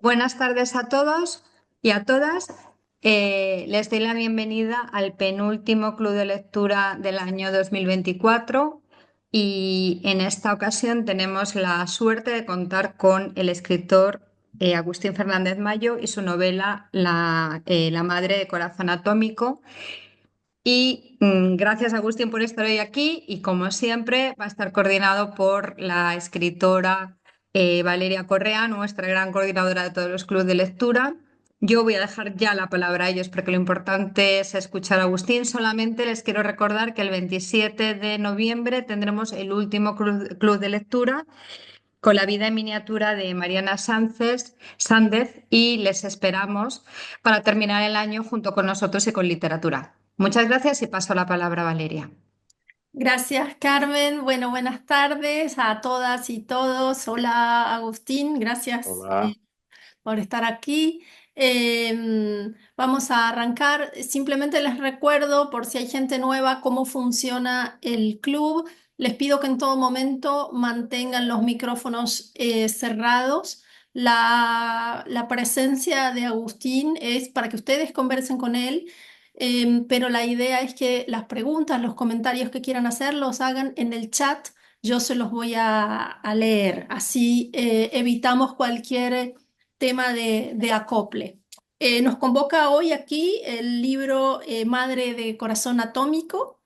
Buenas tardes a todos y a todas. Les doy la bienvenida al penúltimo Club de Lectura del año 2024 y en esta ocasión tenemos la suerte de contar con el escritor Agustín Fernández Mayo y su novela La madre de corazón atómico. Gracias, Agustín, por estar hoy aquí y como siempre va a estar coordinado por la escritora Valeria Correa, nuestra gran coordinadora de todos los clubes de lectura. Yo voy a dejar ya la palabra a ellos porque lo importante es escuchar a Agustín. Solamente les quiero recordar que el 27 de noviembre tendremos el último club de lectura con la vida en miniatura de Mariana Sández y les esperamos para terminar el año junto con nosotros y con literatura. Muchas gracias y paso la palabra a Valeria. Gracias, Carmen. Bueno, buenas tardes a todas y todos. Hola, Agustín. Gracias Hola. por estar aquí. Vamos a arrancar. Simplemente les recuerdo, por si hay gente nueva, cómo funciona el club. Les pido que en todo momento mantengan los micrófonos cerrados. La presencia de Agustín es para que ustedes conversen con él. Pero la idea es que las preguntas, los comentarios que quieran hacer, los hagan en el chat. Yo se los voy a leer. Así evitamos cualquier tema de acople. Nos convoca hoy aquí el libro Madre de Corazón Atómico.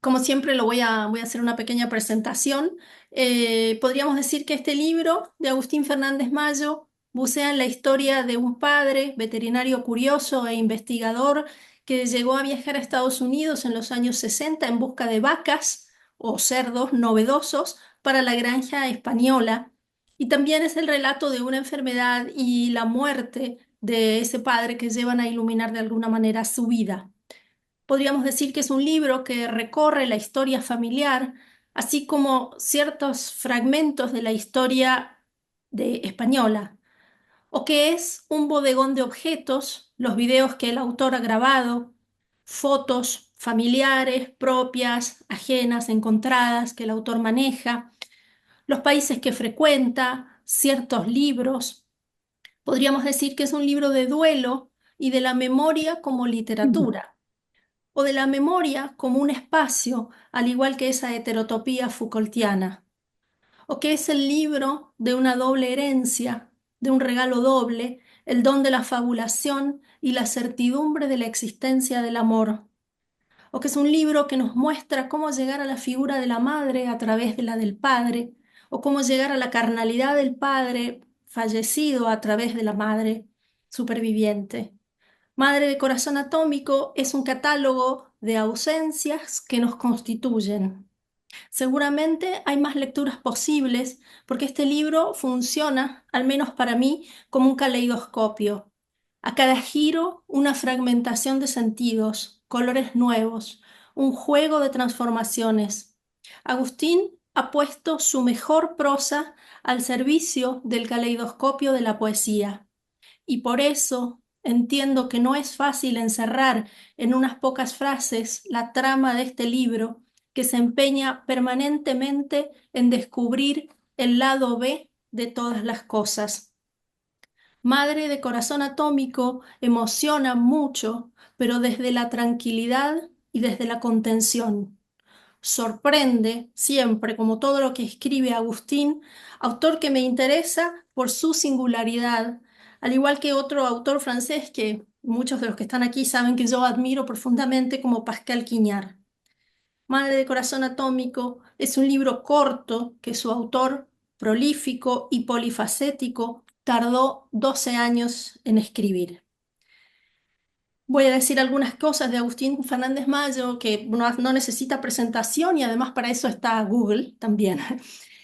Como siempre, voy a hacer una pequeña presentación. Podríamos decir que este libro de Agustín Fernández Mayo bucea en la historia de un padre veterinario curioso e investigador que llegó a viajar a Estados Unidos en los años 60 en busca de vacas o cerdos novedosos para la granja española. Y también es el relato de una enfermedad y la muerte de ese padre que llevan a iluminar de alguna manera su vida. Podríamos decir que es un libro que recorre la historia familiar, así como ciertos fragmentos de la historia española, o que es un bodegón de objetos, los videos que el autor ha grabado, fotos familiares, propias, ajenas, encontradas, que el autor maneja, los países que frecuenta, ciertos libros. Podríamos decir que es un libro de duelo y de la memoria como literatura, o de la memoria como un espacio, al igual que esa heterotopía Foucaultiana, o que es el libro de una doble herencia, de un regalo doble, el don de la fabulación y la certidumbre de la existencia del amor, o que es un libro que nos muestra cómo llegar a la figura de la madre a través de la del padre, o cómo llegar a la carnalidad del padre fallecido a través de la madre superviviente. Madre de Corazón Atómico es un catálogo de ausencias que nos constituyen. Seguramente hay más lecturas posibles porque este libro funciona, al menos para mí, como un caleidoscopio. A cada giro, una fragmentación de sentidos, colores nuevos, un juego de transformaciones. Agustín ha puesto su mejor prosa al servicio del caleidoscopio de la poesía. Y por eso entiendo que no es fácil encerrar en unas pocas frases la trama de este libro que se empeña permanentemente en descubrir el lado B de todas las cosas. Madre de Corazón Atómico emociona mucho, pero desde la tranquilidad y desde la contención. Sorprende siempre, como todo lo que escribe Agustín, autor que me interesa por su singularidad, al igual que otro autor francés que muchos de los que están aquí saben que yo admiro profundamente, como Pascal Quignard. Madre de Corazón Atómico es un libro corto que su autor, prolífico y polifacético, tardó 12 años en escribir. Voy a decir algunas cosas de Agustín Fernández Mayo que no necesita presentación y además para eso está Google también.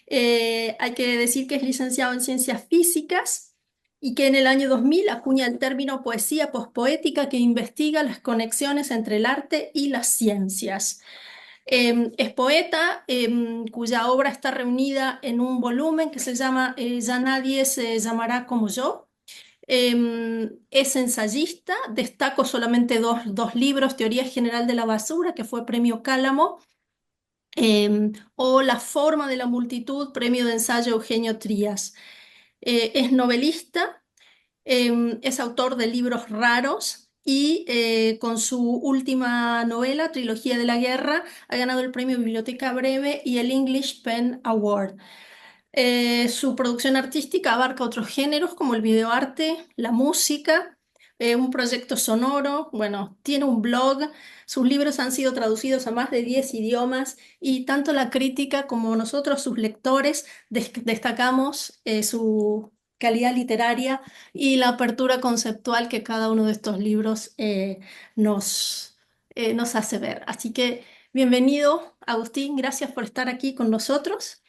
Hay que decir que es licenciado en Ciencias Físicas y que en el año 2000 acuña el término poesía pospoética que investiga las conexiones entre el arte y las ciencias. Es poeta cuya obra está reunida en un volumen que se llama Ya nadie se llamará como yo. Es ensayista, destaco solamente dos libros, Teoría General de la Basura, que fue premio Cálamo, o La forma de la multitud, premio de ensayo Eugenio Trías. Es novelista, es autor de libros raros y con su última novela, Trilogía de la Guerra, ha ganado el premio Biblioteca Breve y el English Pen Award. Su producción artística abarca otros géneros como el videoarte, la música, un proyecto sonoro, bueno, tiene un blog, sus libros han sido traducidos a más de 10 idiomas y tanto la crítica como nosotros, sus lectores, destacamos su calidad literaria y la apertura conceptual que cada uno de estos libros nos hace ver. Así que bienvenido, Agustín, gracias por estar aquí con nosotros.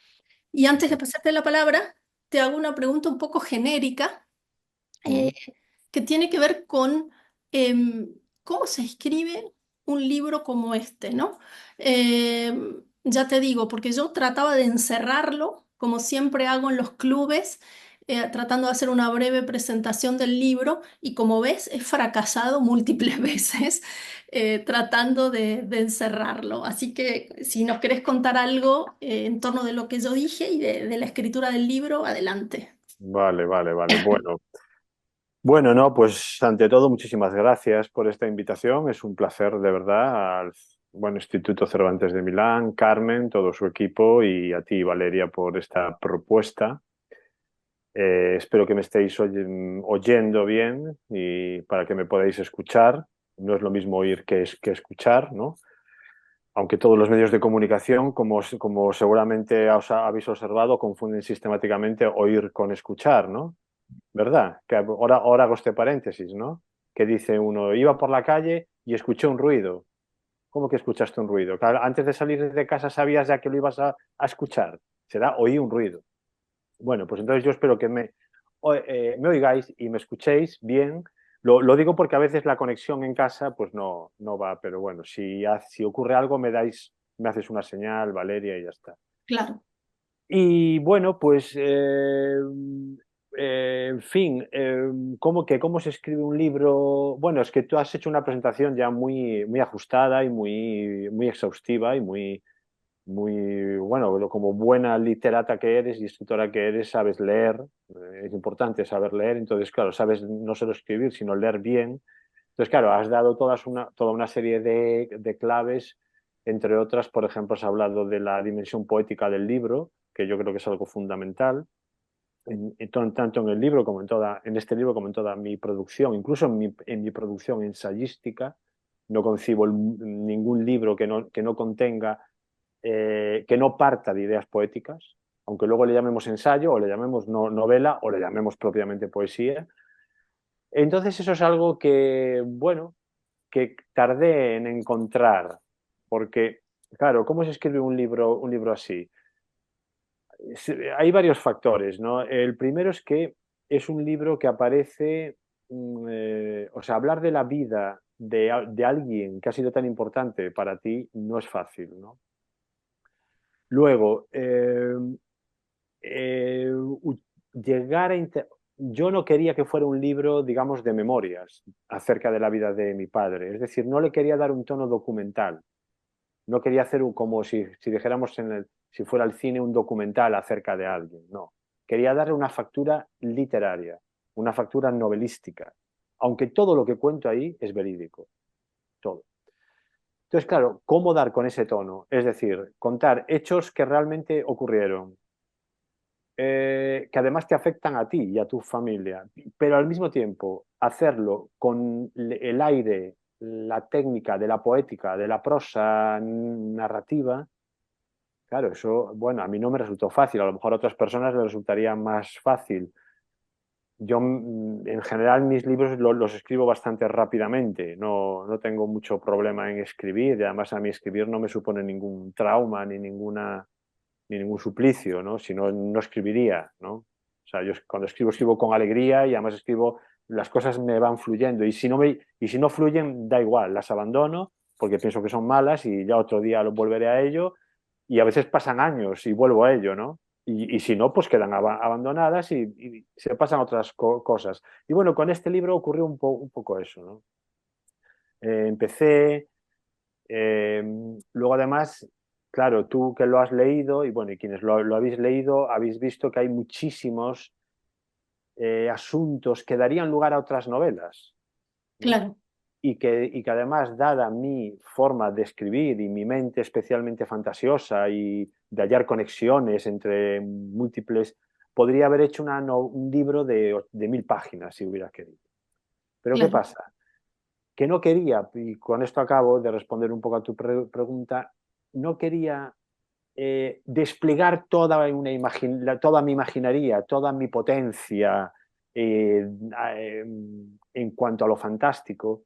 Y antes de pasarte la palabra, te hago una pregunta un poco genérica Mm. eh, que tiene que ver con cómo se escribe un libro como este, ¿no? Ya te digo, porque yo trataba de encerrarlo, como siempre hago en los clubes, tratando de hacer una breve presentación del libro y como ves, he fracasado múltiples veces tratando de encerrarlo. Así que si nos querés contar algo en torno de lo que yo dije y de la escritura del libro, adelante. Vale, vale, vale. Bueno, no, pues ante todo, muchísimas gracias por esta invitación. Es un placer, de verdad, al Instituto Cervantes de Milán, Carmen, todo su equipo y a ti, Valeria, por esta propuesta. Espero que me estéis oyendo bien y para que me podáis escuchar. No es lo mismo oír que escuchar, ¿no? Aunque todos los medios de comunicación, como seguramente habéis observado, confunden sistemáticamente oír con escuchar, ¿no? ¿Verdad? Que ahora hago este paréntesis, ¿no? Que dice uno, iba por la calle y escuché un ruido. ¿Cómo que escuchaste un ruido? Claro, antes de salir de casa sabías ya que lo ibas a escuchar. Será oí un ruido. Bueno, pues entonces yo espero que me oigáis y me escuchéis bien. Lo digo porque a veces la conexión en casa pues no va, pero bueno, si ocurre algo me haces una señal, Valeria, y ya está. Claro. Y bueno, pues, en fin, ¿cómo se escribe un libro? Bueno, es que tú has hecho una presentación ya muy ajustada y muy exhaustiva y bueno, como buena literata que eres y escritora que eres, sabes leer, es importante saber leer, entonces, claro, sabes no solo escribir, sino leer bien. Entonces, claro, has dado toda una serie de claves, entre otras, por ejemplo, has hablado de la dimensión poética del libro, que yo creo que es algo fundamental, tanto en el libro como en este libro como en toda mi producción, incluso en mi producción ensayística, no concibo ningún libro que no contenga, que no parta de ideas poéticas, aunque luego le llamemos ensayo o le llamemos novela o le llamemos propiamente poesía. Entonces eso es algo que, bueno, que tardé en encontrar, porque, claro, ¿cómo se escribe un libro así? Hay varios factores, ¿no? El primero es que es un libro que aparece, o sea, hablar de la vida de alguien que ha sido tan importante para ti no es fácil, ¿no? Luego, eh, llegar yo no quería que fuera un libro, digamos, de memorias acerca de la vida de mi padre. Es decir, no le quería dar un tono documental. No quería hacer como si dijéramos si fuera el cine un documental acerca de alguien. No. Quería darle una factura literaria, una factura novelística. Aunque todo lo que cuento ahí es verídico. Todo. Entonces, claro, ¿cómo dar con ese tono? Es decir, contar hechos que realmente ocurrieron, que además te afectan a ti y a tu familia, pero al mismo tiempo hacerlo con el aire, la técnica de la poética, de la prosa narrativa, claro, eso, bueno, a mí no me resultó fácil, a lo mejor a otras personas les resultaría más fácil. Yo, en general, mis libros los escribo bastante rápidamente, no tengo mucho problema en escribir, y además a mí escribir no me supone ningún trauma ni ningún suplicio, ¿no? Si no, no escribiría, ¿no? O sea, yo cuando escribo con alegría y además las cosas me van fluyendo y si no fluyen, da igual, las abandono porque pienso que son malas y ya otro día lo volveré a ello y a veces pasan años y vuelvo a ello, ¿no? Y si no, pues quedan abandonadas y se pasan otras cosas. Y bueno, con este libro ocurrió un poco eso, ¿no? Empecé, eh, luego además, claro, tú que lo has leído y bueno, y quienes lo habéis leído, habéis visto que hay muchísimos, asuntos que darían lugar a otras novelas, ¿no? Claro, Y que además, dada mi forma de escribir y mi mente especialmente fantasiosa y de hallar conexiones entre múltiples, podría haber hecho un libro de 1000 páginas si hubiera querido. Pero ¿qué claro, pasa? Que no quería, y con esto acabo de responder un poco a tu pregunta, no quería desplegar toda mi imaginaría, toda mi potencia en cuanto a lo fantástico,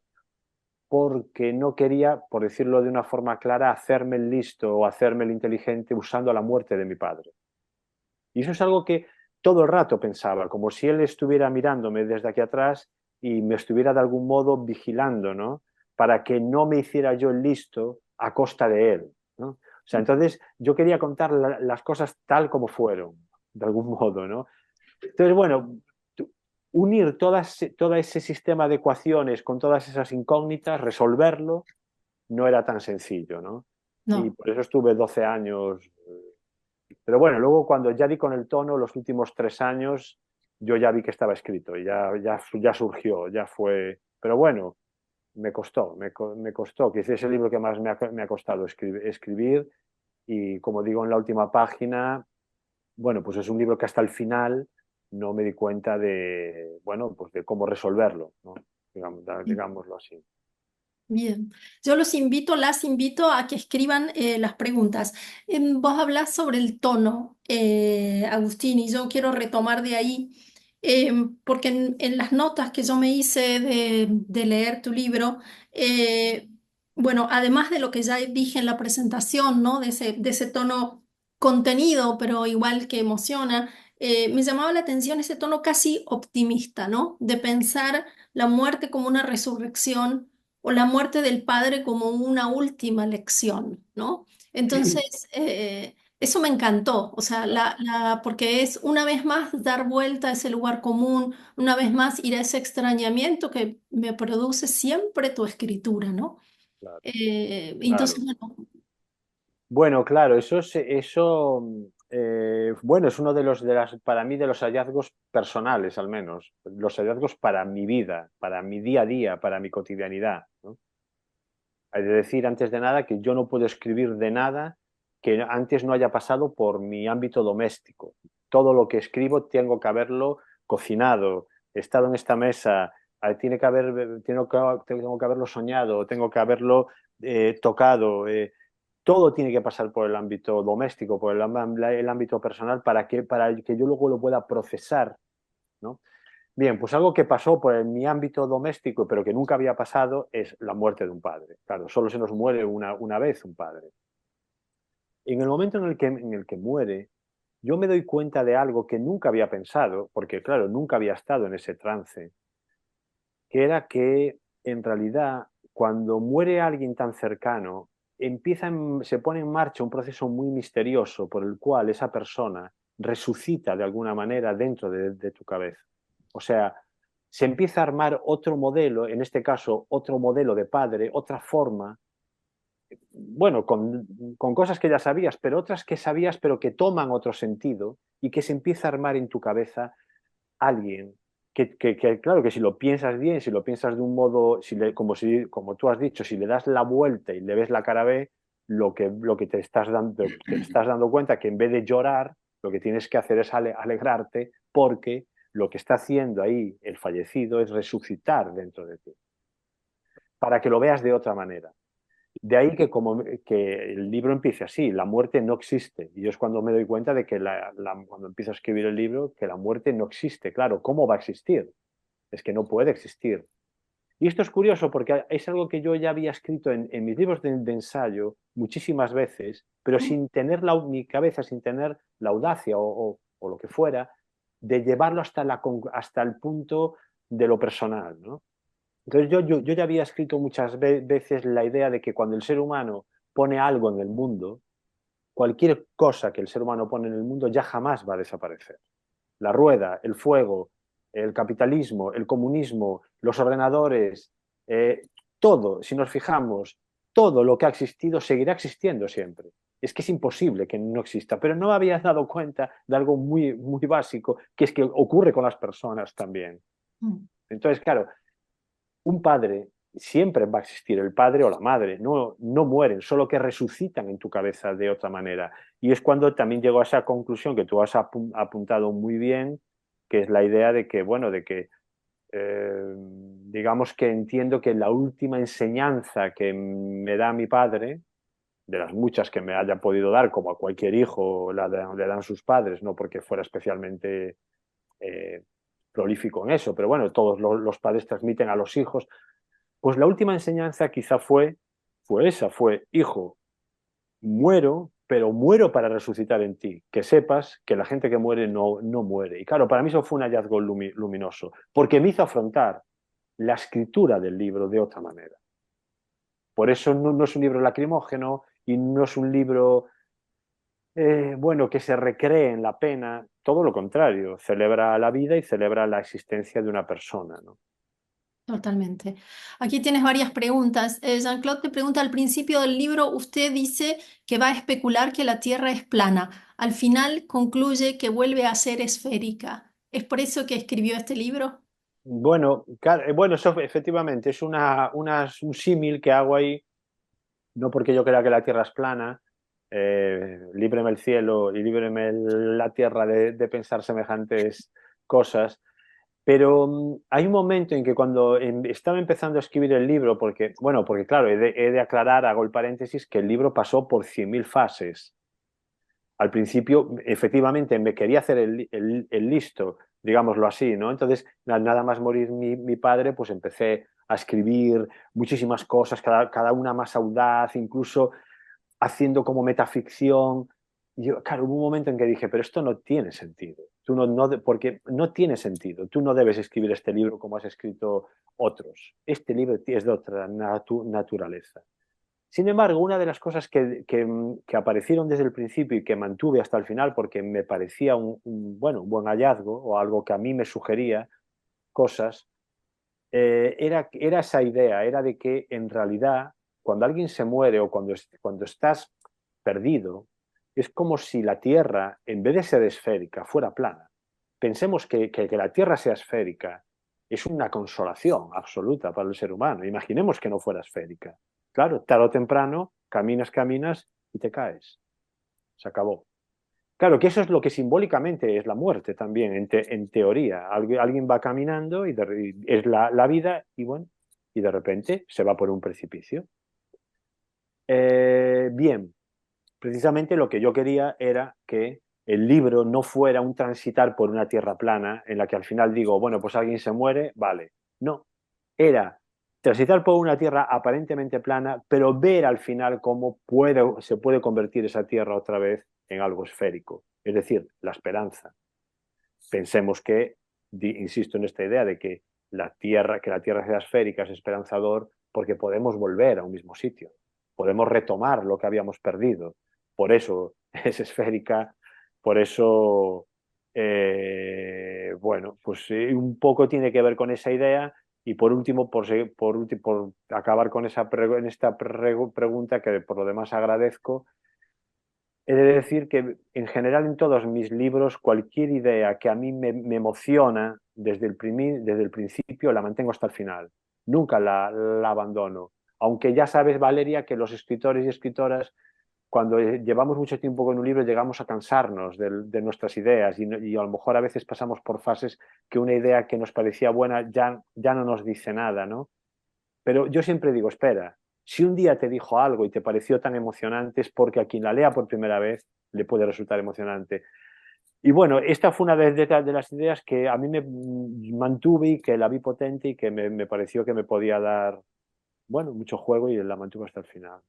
porque no quería, por decirlo de una forma clara, hacerme el listo o hacerme el inteligente usando la muerte de mi padre. Y eso es algo que todo el rato pensaba, como si él estuviera mirándome desde aquí atrás y me estuviera de algún modo vigilando, ¿no? Para que no me hiciera yo el listo a costa de él, ¿no? O sea, entonces yo quería contar las cosas tal como fueron, de algún modo, ¿no? Entonces, bueno, unir todo ese sistema de ecuaciones con todas esas incógnitas, resolverlo, no era tan sencillo, ¿no? Y no. por eso estuve 12 años. Pero bueno, luego cuando ya di con el tono, los últimos 3 años, yo ya vi que estaba escrito, ya surgió, ya fue. Pero bueno, me costó, que es el libro que más me ha costado escribir. Y como digo en la última página, bueno, pues es un libro que hasta el final no me di cuenta de, bueno, pues de cómo resolverlo, ¿no? Digámoslo así. Bien, yo las invito a que escriban las preguntas. Vos hablás sobre el tono, Agustín, y yo quiero retomar de ahí, porque en las notas que yo me hice de leer tu libro, eh, bueno, además de lo que ya dije en la presentación, ¿no? De ese tono contenido, pero igual que emociona, me llamaba la atención ese tono casi optimista, ¿no? De pensar la muerte como una resurrección o la muerte del padre como una última lección, ¿no? Entonces, eso me encantó, o sea, porque es una vez más dar vuelta a ese lugar común, una vez más ir a ese extrañamiento que me produce siempre tu escritura, ¿no? Claro, Entonces, claro. bueno, Bueno, claro, bueno, es uno para mí, de los hallazgos personales, al menos, los hallazgos para mi vida, para mi día a día, para mi cotidianidad, ¿no? Hay de decir, antes de nada, que yo no puedo escribir de nada que antes no haya pasado por mi ámbito doméstico. Todo lo que escribo tengo que haberlo cocinado, estado en esta mesa, tengo que haberlo soñado, tengo que haberlo tocado. Todo tiene que pasar por el ámbito doméstico, por el ámbito personal, para que yo luego lo pueda procesar, ¿no? Bien, pues algo que pasó por mi ámbito doméstico, pero que nunca había pasado, es la muerte de un padre. Claro, solo se nos muere una vez un padre. En el momento en el que muere, yo me doy cuenta de algo que nunca había pensado, porque claro, nunca había estado en ese trance, que era que en realidad cuando muere alguien tan cercano, se pone en marcha un proceso muy misterioso por el cual esa persona resucita de alguna manera dentro de tu cabeza. O sea, se empieza a armar otro modelo, en este caso otro modelo de padre, otra forma, bueno, con cosas que ya sabías, pero otras que sabías pero que toman otro sentido y que se empieza a armar en tu cabeza alguien claro, que si lo piensas bien, si lo piensas de un modo, como tú has dicho, si le das la vuelta y le ves la cara B, lo que te estás dando cuenta que en vez de llorar, lo que tienes que hacer es alegrarte, porque lo que está haciendo ahí el fallecido es resucitar dentro de ti, para que lo veas de otra manera. De ahí que el libro empiece así, la muerte no existe. Y es cuando me doy cuenta de que cuando empiezo a escribir el libro, que la muerte no existe. Claro, ¿cómo va a existir? Es que no puede existir. Y esto es curioso porque es algo que yo ya había escrito en mis libros de ensayo muchísimas veces, pero sin tener mi cabeza, sin tener la audacia o lo que fuera, de llevarlo hasta el punto de lo personal, ¿no? Entonces yo ya había escrito muchas veces la idea de que cuando el ser humano pone algo en el mundo, cualquier cosa que el ser humano pone en el mundo ya jamás va a desaparecer. La rueda, el fuego, el capitalismo, el comunismo, los ordenadores, todo, si nos fijamos, todo lo que ha existido seguirá existiendo siempre. Es que es imposible que no exista, pero no me había dado cuenta de algo muy, muy básico, que es que ocurre con las personas también. Mm. Entonces, claro, un padre, siempre va a existir el padre o la madre, no, no mueren, solo que resucitan en tu cabeza de otra manera. Y es cuando también llego a esa conclusión que tú has apuntado muy bien, que es la idea de que, bueno, de que digamos que entiendo que la última enseñanza que me da mi padre, de las muchas que me haya podido dar, como a cualquier hijo le dan sus padres, no porque fuera especialmente eh, prolífico en eso, pero bueno, todos los padres transmiten a los hijos, pues la última enseñanza quizá fue esa, fue, hijo, muero, pero muero para resucitar en ti, que sepas que la gente que muere no, no muere. Y claro, para mí eso fue un hallazgo luminoso, porque me hizo afrontar la escritura del libro de otra manera. Por eso no, no es un libro lacrimógeno y no es un libro, bueno, que se recree en la pena, todo lo contrario, celebra la vida y celebra la existencia de una persona, ¿no? Totalmente. Aquí tienes varias preguntas. Jean-Claude te pregunta, al principio del libro usted dice que va a especular que la Tierra es plana. Al final concluye que vuelve a ser esférica. ¿Es por eso que escribió este libro? Bueno, bueno, eso efectivamente es un símil que hago ahí, no porque yo crea que la Tierra es plana, líbreme el cielo y líbreme la Tierra de pensar semejantes cosas. Pero hay un momento en que cuando estaba empezando a escribir el libro, porque, bueno, porque claro, he de aclarar, hago el paréntesis, que el libro pasó por 100.000 fases. Al principio, efectivamente, me quería hacer el listo, digámoslo así, ¿no? Entonces, nada más morir mi padre, pues empecé a escribir muchísimas cosas, cada una más audaz, incluso haciendo como metaficción. Y yo, claro, hubo un momento en que dije, pero esto no tiene sentido. Tú porque no tiene sentido. Tú no debes escribir este libro como has escrito otros. Este libro es de otra naturaleza. Sin embargo, una de las cosas que aparecieron desde el principio y que mantuve hasta el final, porque me parecía bueno, un buen hallazgo o algo que a mí me sugería cosas, era esa idea, era de que en realidad cuando alguien se muere o cuando estás perdido, es como si la Tierra, en vez de ser esférica, fuera plana. Pensemos que la Tierra sea esférica es una consolación absoluta para el ser humano. Imaginemos que no fuera esférica. Claro, tarde o temprano, caminas, caminas y te caes. Se acabó. Claro, que eso es lo que simbólicamente es la muerte también, en teoría. Alguien va caminando y es la vida y bueno, y de repente se va por un precipicio. Bien, precisamente lo que yo quería era que el libro no fuera un transitar por una tierra plana en la que al final digo, bueno, pues alguien se muere, vale. No, era transitar por una tierra aparentemente plana, pero ver al final cómo se puede convertir esa tierra otra vez en algo esférico, es decir, la esperanza. Pensemos que, insisto en esta idea de que que la tierra sea esférica es esperanzador porque podemos volver a un mismo sitio, podemos retomar lo que habíamos perdido. Por eso es esférica, por eso, bueno, pues un poco tiene que ver con esa idea. Y por último, por acabar con en esta pregunta que por lo demás agradezco, he de decir que en general en todos mis libros cualquier idea que a mí me emociona desde el principio la mantengo hasta el final. Nunca la abandono. Aunque ya sabes, Valeria, que los escritores y escritoras, cuando llevamos mucho tiempo con un libro, llegamos a cansarnos de nuestras ideas y a lo mejor a veces pasamos por fases que una idea que nos parecía buena ya no nos dice nada, ¿no? Pero yo siempre digo, espera, si un día te dijo algo y te pareció tan emocionante es porque a quien la lea por primera vez le puede resultar emocionante. Y bueno, esta fue una de las ideas que a mí me mantuve y que la vi potente y que me pareció que me podía dar, bueno, mucho juego y la mantuve hasta el final.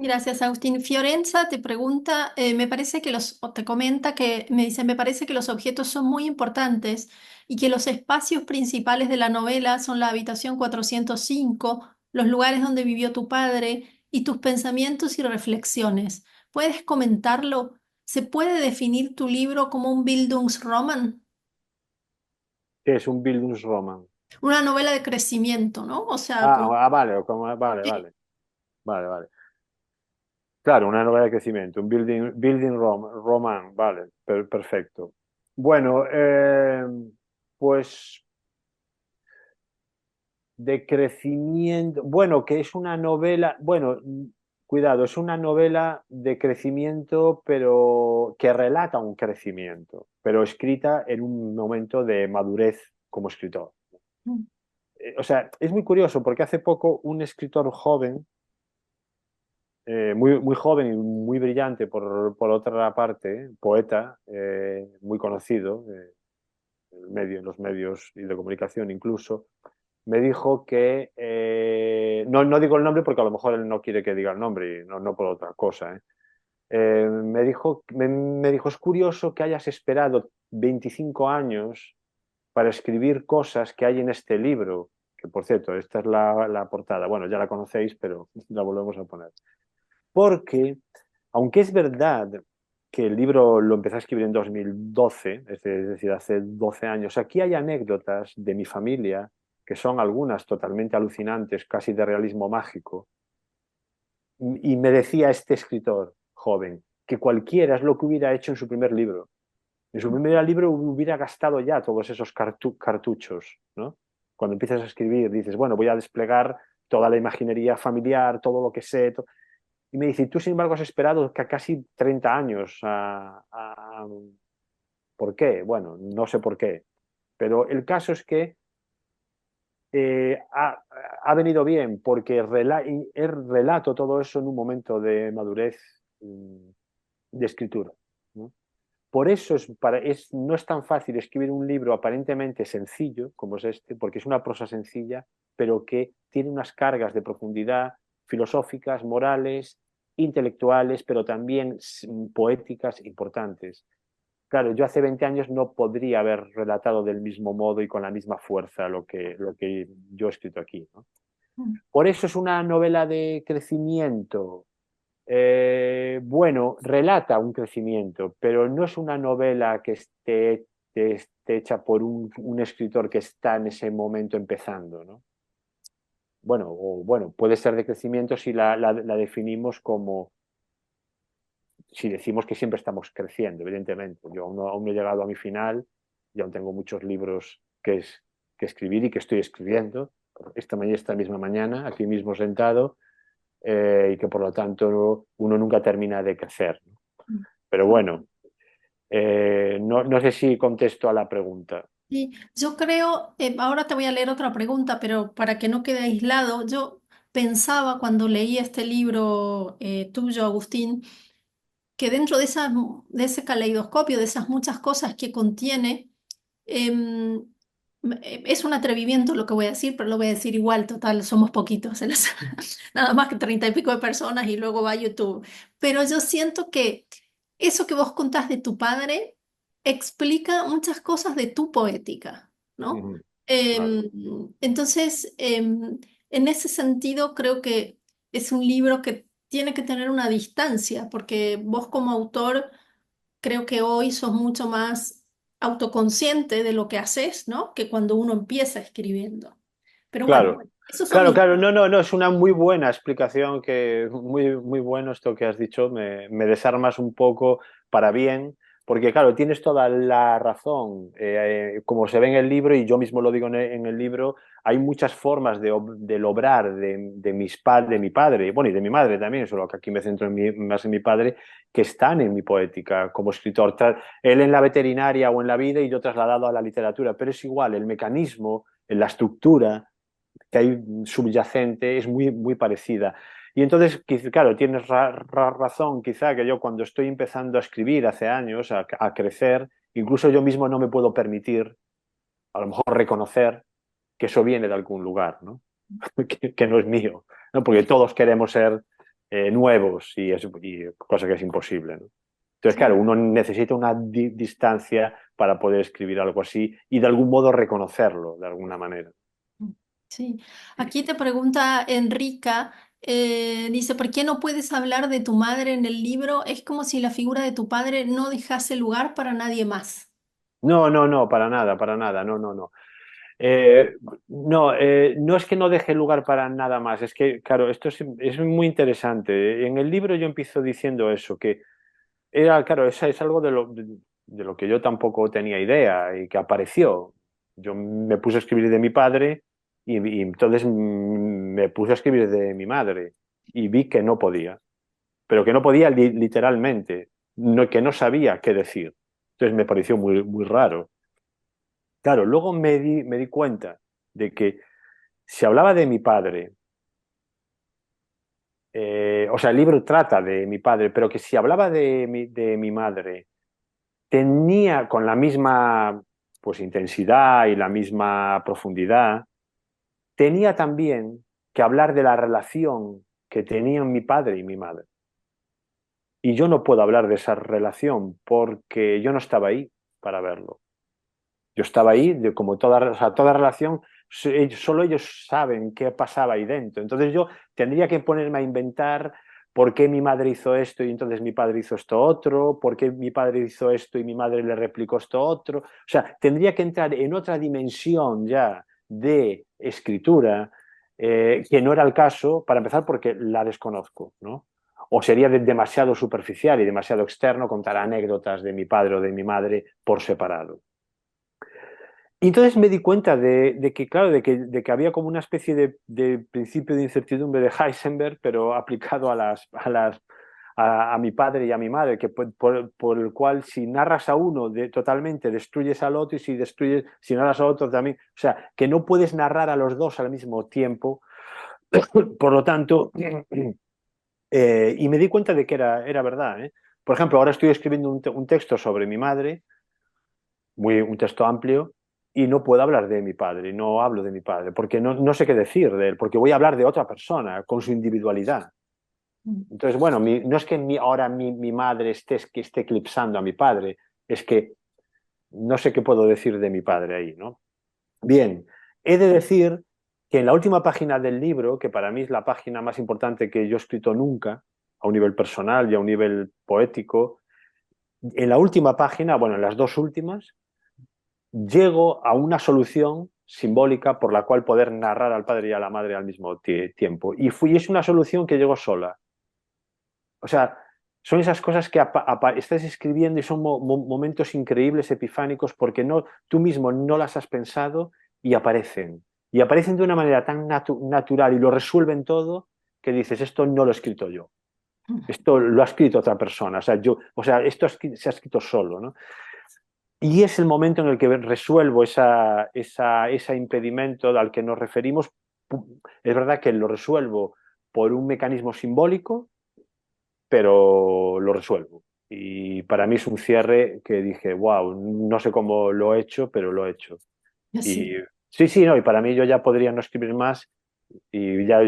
Gracias, Agustín. Fiorenza te pregunta, me parece que o te comenta que, me dice, me parece que los objetos son muy importantes y que los espacios principales de la novela son la habitación 405, los lugares donde vivió tu padre y tus pensamientos y reflexiones. ¿Puedes comentarlo? ¿Se puede definir tu libro como un Bildungsroman? ¿Qué es un Bildungsroman? Una novela de crecimiento, ¿no? O sea, como... Vale, vale, Sí. vale, vale. Claro, una novela de crecimiento, un roman, vale, perfecto. Bueno, pues de crecimiento, bueno, que es una novela, bueno, cuidado, es una novela de crecimiento, pero que relata un crecimiento, pero escrita en un momento de madurez como escritor. Mm. O sea, es muy curioso porque hace poco un escritor joven, muy joven y muy brillante por otra parte, poeta, muy conocido, en los medios y de comunicación incluso, me dijo que, no digo el nombre porque a lo mejor él no quiere que diga el nombre y no por otra cosa, ¿eh? Me dijo, es curioso que hayas esperado 25 años para escribir cosas que hay en este libro, que por cierto, esta es la portada, bueno, ya la conocéis, pero la volvemos a poner. Porque, aunque es verdad que el libro lo empecé a escribir en 2012, es decir, hace 12 años, aquí hay anécdotas de mi familia, que son algunas totalmente alucinantes, casi de realismo mágico, y me decía este escritor joven que cualquiera es lo que hubiera hecho en su primer libro. En su primer libro hubiera gastado ya todos esos cartuchos, ¿no? Cuando empiezas a escribir, dices, bueno, voy a desplegar toda la imaginería familiar, todo lo que sé. Y me dice, tú sin embargo has esperado casi 30 años. ¿Por qué? Bueno, no sé por qué. Pero el caso es que eh, ha, ha, venido bien porque relato todo eso en un momento de madurez de escritura, ¿no? Por eso no es tan fácil escribir un libro aparentemente sencillo como es este, porque es una prosa sencilla, pero que tiene unas cargas de profundidad filosóficas, morales, intelectuales, pero también poéticas importantes. Claro, yo hace 20 años no podría haber relatado del mismo modo y con la misma fuerza lo que yo he escrito aquí, ¿no? Mm. Por eso es una novela de crecimiento. Bueno, relata un crecimiento, pero no es una novela que esté hecha por un escritor que está en ese momento empezando, ¿no? Bueno, puede ser de crecimiento si la definimos como, si decimos que siempre estamos creciendo, evidentemente. Yo aún no he llegado a mi final y aún tengo muchos libros que escribir y que estoy escribiendo. Esta misma mañana, aquí mismo sentado, y que por lo tanto uno nunca termina de crecer, ¿no? Mm. Pero bueno, no sé si contesto a la pregunta. Y yo creo, ahora te voy a leer otra pregunta, pero para que no quede aislado, yo pensaba cuando leí este libro tuyo, Agustín, que dentro de ese caleidoscopio, de esas muchas cosas que contiene, em, es un atrevimiento lo que voy a decir, pero lo voy a decir igual, total, somos poquitos, nada más que 30 y pico de personas y luego va a YouTube. Pero yo siento que eso que vos contás de tu padre explica muchas cosas de tu poética, ¿no? Ujú, vale. Em, entonces, en ese sentido, creo que es un libro que tiene que tener una distancia, porque vos como autor creo que hoy sos mucho más autoconsciente de lo que haces, ¿no? Que cuando uno empieza escribiendo. Pero bueno, Claro, esos son claro, mis... claro, no, es una muy buena explicación, muy bueno esto que has dicho, me desarmas un poco para bien, porque claro, tienes toda la razón, como se ve en el libro, y yo mismo lo digo en el libro, hay muchas formas del obrar de mi padre, bueno, y de mi madre también, solo que aquí me centro más en mi padre, que están en mi poética como escritor, él en la veterinaria o en la vida y yo trasladado a la literatura, pero es igual, el mecanismo, la estructura que hay subyacente es muy parecida. Y entonces, claro, tienes razón, quizá que yo cuando estoy empezando a escribir hace años, a crecer, incluso yo mismo no me puedo permitir, a lo mejor reconocer que eso viene de algún lugar, ¿no? Que no es mío, ¿no? Porque todos queremos ser nuevos y cosa que es imposible, ¿no? Entonces, claro, Sí. uno necesita una distancia para poder escribir algo así y de algún modo reconocerlo, de alguna manera. Sí, aquí te pregunta Enrica, dice, ¿por qué no puedes hablar de tu madre en el libro? Es como si la figura de tu padre no dejase lugar para nadie más. No, para nada, no. Eh, no, no es que no deje lugar para nada más, es que, claro, esto es muy interesante. En el libro yo empiezo diciendo eso, que era, claro, eso es algo de lo que yo tampoco tenía idea y que apareció. Yo me puse a escribir de mi padre y entonces me puse a escribir de mi madre y vi que no podía, pero que no podía literalmente, que no sabía qué decir. Entonces me pareció muy, muy raro. Claro, luego me di cuenta de que si hablaba de mi padre, o sea, el libro trata de mi padre, pero que si hablaba de mi madre, tenía con la misma pues, intensidad y la misma profundidad, tenía también que hablar de la relación que tenían mi padre y mi madre. Y yo no puedo hablar de esa relación porque yo no estaba ahí para verlo. Yo estaba ahí, como toda, o sea, toda relación, solo ellos saben qué pasaba ahí dentro. Entonces yo tendría que ponerme a inventar por qué mi madre hizo esto y entonces mi padre hizo esto otro, por qué mi padre hizo esto y mi madre le replicó esto otro. O sea, tendría que entrar en otra dimensión ya de escritura, que no era el caso, para empezar, porque la desconozco, ¿no? O sería demasiado superficial y demasiado externo contar anécdotas de mi padre o de mi madre por separado. Y entonces me di cuenta de que, claro, de que había como una especie de principio de incertidumbre de Heisenberg, pero aplicado a mi padre y a mi madre, que por el cual si narras a uno totalmente, destruyes al otro, y si narras a otro también. O sea, que no puedes narrar a los dos al mismo tiempo. Por lo tanto, y me di cuenta de que era verdad, ¿eh? Por ejemplo, ahora estoy escribiendo un texto sobre mi madre, un texto amplio, y no puedo hablar de mi padre, no hablo de mi padre, porque no sé qué decir de él, porque voy a hablar de otra persona con su individualidad. Entonces, bueno, no es que ahora mi madre que esté eclipsando a mi padre, es que no sé qué puedo decir de mi padre ahí, ¿no? Bien, he de decir que en la última página del libro, que para mí es la página más importante que yo he escrito nunca, a un nivel personal y a un nivel poético, en la última página, bueno, en las dos últimas, llego a una solución simbólica por la cual poder narrar al padre y a la madre al mismo tiempo. Es una solución que llegó sola. O sea, son esas cosas que estás escribiendo y son momentos increíbles, epifánicos, porque tú mismo no las has pensado y aparecen. Y aparecen de una manera tan natural y lo resuelven todo que dices, esto no lo he escrito yo. Esto lo ha escrito otra persona. Esto se ha escrito solo, ¿no? Y es el momento en el que resuelvo ese impedimento al que nos referimos. Es verdad que lo resuelvo por un mecanismo simbólico, pero lo resuelvo. Y para mí es un cierre que dije, wow, no sé cómo lo he hecho, pero lo he hecho. Y Sí, sí, sí, no, y para mí yo ya podría no escribir más y ya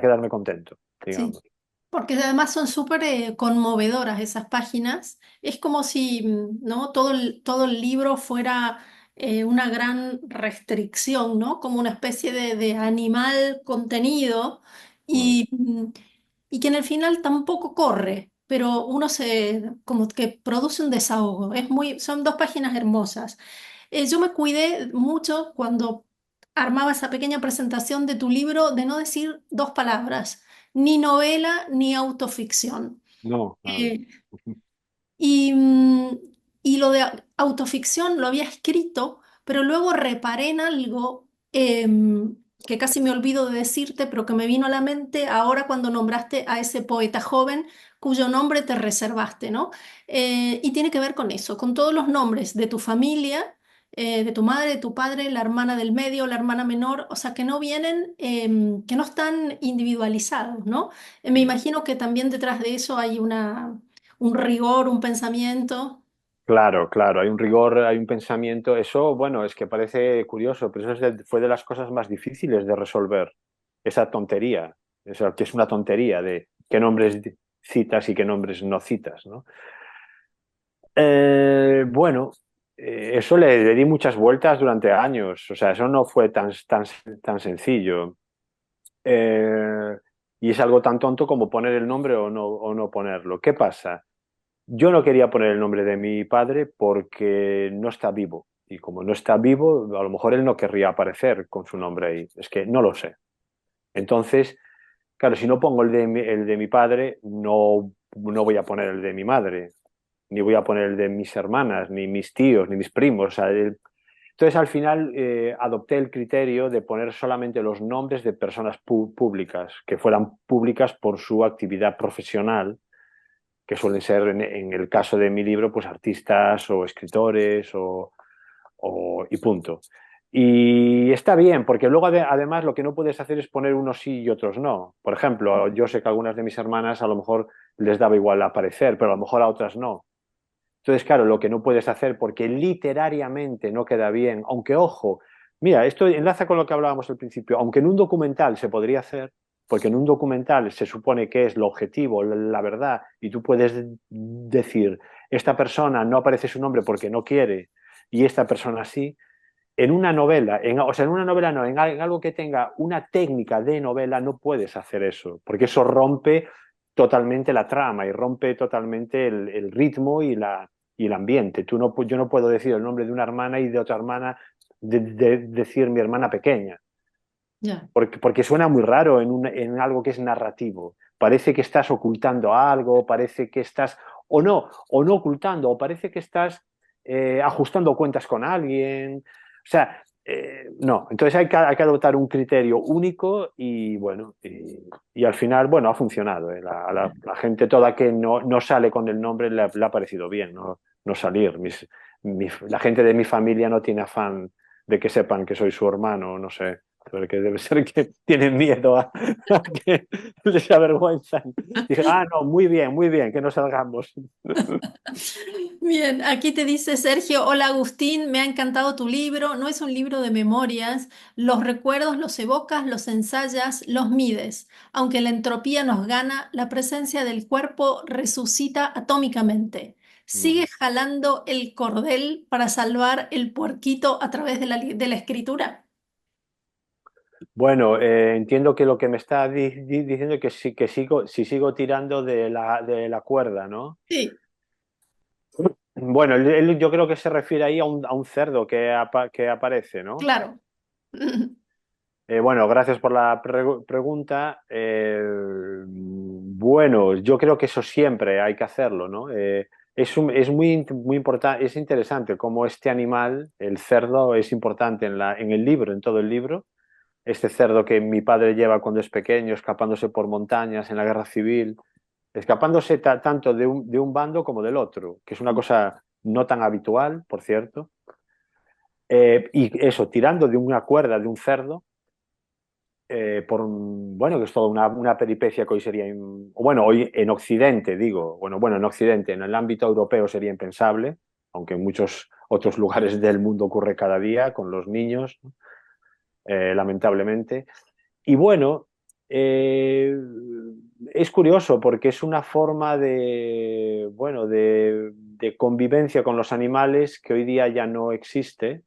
quedarme contento, sí. digamos. Porque además son súper conmovedoras esas páginas. Es como si, ¿no? Todo el libro fuera una gran restricción, ¿no? Como una especie de animal contenido Mm. y que en el final tampoco corre, pero uno como que produce un desahogo. Son dos páginas hermosas. Yo me cuidé mucho cuando armaba esa pequeña presentación de tu libro de no decir dos palabras, ni novela ni autoficción. No, nada. Eh, y, mm, y lo de autoficción lo había escrito, pero luego reparé en algo que casi me olvido de decirte, pero que me vino a la mente ahora cuando nombraste a ese poeta joven cuyo nombre te reservaste, ¿no? Y tiene que ver con eso, con todos los nombres de tu familia, de tu madre, de tu padre, la hermana del medio, la hermana menor, o sea, que no vienen, que no están individualizados, ¿no? Me imagino que también detrás de eso hay un rigor, un pensamiento. Claro, claro, hay un rigor, hay un pensamiento. Eso, bueno, es que parece curioso, pero eso fue de las cosas más difíciles de resolver. Esa tontería, eso que es una tontería de qué nombres citas y qué nombres no citas, ¿no? Bueno, eso le di muchas vueltas durante años, o sea, eso no fue tan sencillo. Eh, y es algo tan tonto como poner el nombre o no ponerlo. ¿Qué pasa? Yo no quería poner el nombre de mi padre porque no está vivo. y como no está vivo, a lo mejor él no querría aparecer con su nombre ahí. Es que no lo sé. Entonces, claro, si no pongo el de mi padre, no voy a poner el de mi madre, ni voy a poner el de mis hermanas, ni mis tíos, ni mis primos. O sea, entonces, al final, adopté el criterio de poner solamente los nombres de personas públicas, que fueran públicas por su actividad profesional, que suelen ser, en el caso de mi libro, pues artistas o escritores y punto. Y está bien, porque luego además lo que no puedes hacer es poner unos sí y otros no. Por ejemplo, yo sé que a algunas de mis hermanas a lo mejor les daba igual aparecer, pero a lo mejor a otras no. Entonces, claro, lo que no puedes hacer, porque literariamente no queda bien, aunque ojo, mira, esto enlaza con lo que hablábamos al principio, aunque en un documental se podría hacer, porque en un documental se supone que es lo objetivo, la verdad, y tú puedes decir, esta persona no aparece su nombre porque no quiere, y esta persona sí, en una novela, o sea, en una novela no, en algo que tenga una técnica de novela no puedes hacer eso, porque eso rompe totalmente la trama y rompe totalmente el ritmo y el ambiente. Yo no puedo decir el nombre de una hermana y de otra hermana decir mi hermana pequeña, Ya. porque suena muy raro en algo que es narrativo. Parece que estás ocultando algo, parece que estás, o no ocultando, o parece que estás ajustando cuentas con alguien. O sea, no, entonces hay que adoptar un criterio único y bueno, y al final, bueno, ha funcionado. La gente toda que no sale con el nombre le ha parecido bien, no salir. La gente de mi familia no tiene afán de que sepan que soy su hermano, no sé. Porque debe ser que tienen miedo a que les avergüenzan. Dije, no, muy bien, que no salgamos. Bien, aquí te dice Sergio, hola Agustín, me ha encantado tu libro. No es un libro de memorias, los recuerdos los evocas, los ensayas, los mides. Aunque la entropía nos gana, la presencia del cuerpo resucita atómicamente. Sigue jalando el cordel para salvar el puerquito a través de de la escritura. Bueno, entiendo que lo que me está diciendo es que sí, si sigo tirando de la cuerda, ¿no? Sí, Bueno, yo creo que se refiere ahí a un cerdo que aparece, ¿no? claro. Bueno, gracias por la pregunta. Bueno, yo creo que eso siempre hay que hacerlo, ¿no? Es muy importante, es interesante cómo este animal, el cerdo, es importante en el libro, en todo el libro. Este cerdo que mi padre lleva cuando es pequeño, escapándose por montañas en la guerra civil, escapándose tanto de un bando como del otro, que es una cosa no tan habitual, por cierto. Y eso, tirando de una cuerda de un cerdo bueno, que es toda una peripecia que hoy sería, bueno, hoy en Occidente, digo, bueno, en Occidente, en el ámbito europeo sería impensable, aunque en muchos otros lugares del mundo ocurre cada día con los niños, ¿no? Lamentablemente. Y bueno, es curioso porque es una forma bueno, de convivencia con los animales que hoy día ya no existe,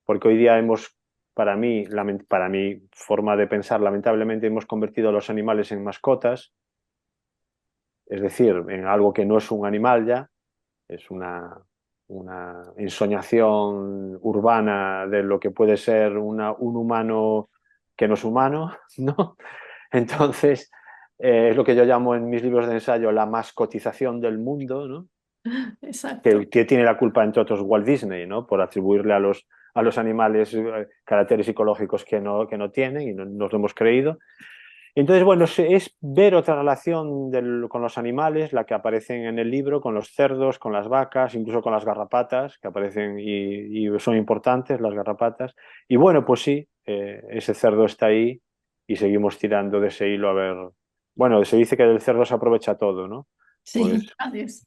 porque hoy día para mi forma de pensar, lamentablemente hemos convertido a los animales en mascotas, es decir, en algo que no es un animal ya, es una ensoñación urbana de lo que puede ser un humano que no es humano, ¿no? Entonces, es lo que yo llamo en mis libros de ensayo la mascotización del mundo, ¿no? Exacto. Que tiene la culpa, entre otros, Walt Disney, ¿no? Por atribuirle a los animales caracteres psicológicos que no tienen y nos lo hemos creído. Entonces, bueno, es ver otra relación con los animales, la que aparecen en el libro, con los cerdos, con las vacas, incluso con las garrapatas, que aparecen y son importantes, las garrapatas. Y bueno, pues sí, ese cerdo está ahí y seguimos tirando de ese hilo a ver. Bueno, se dice que del cerdo se aprovecha todo, ¿no? Pues Sí, adiós.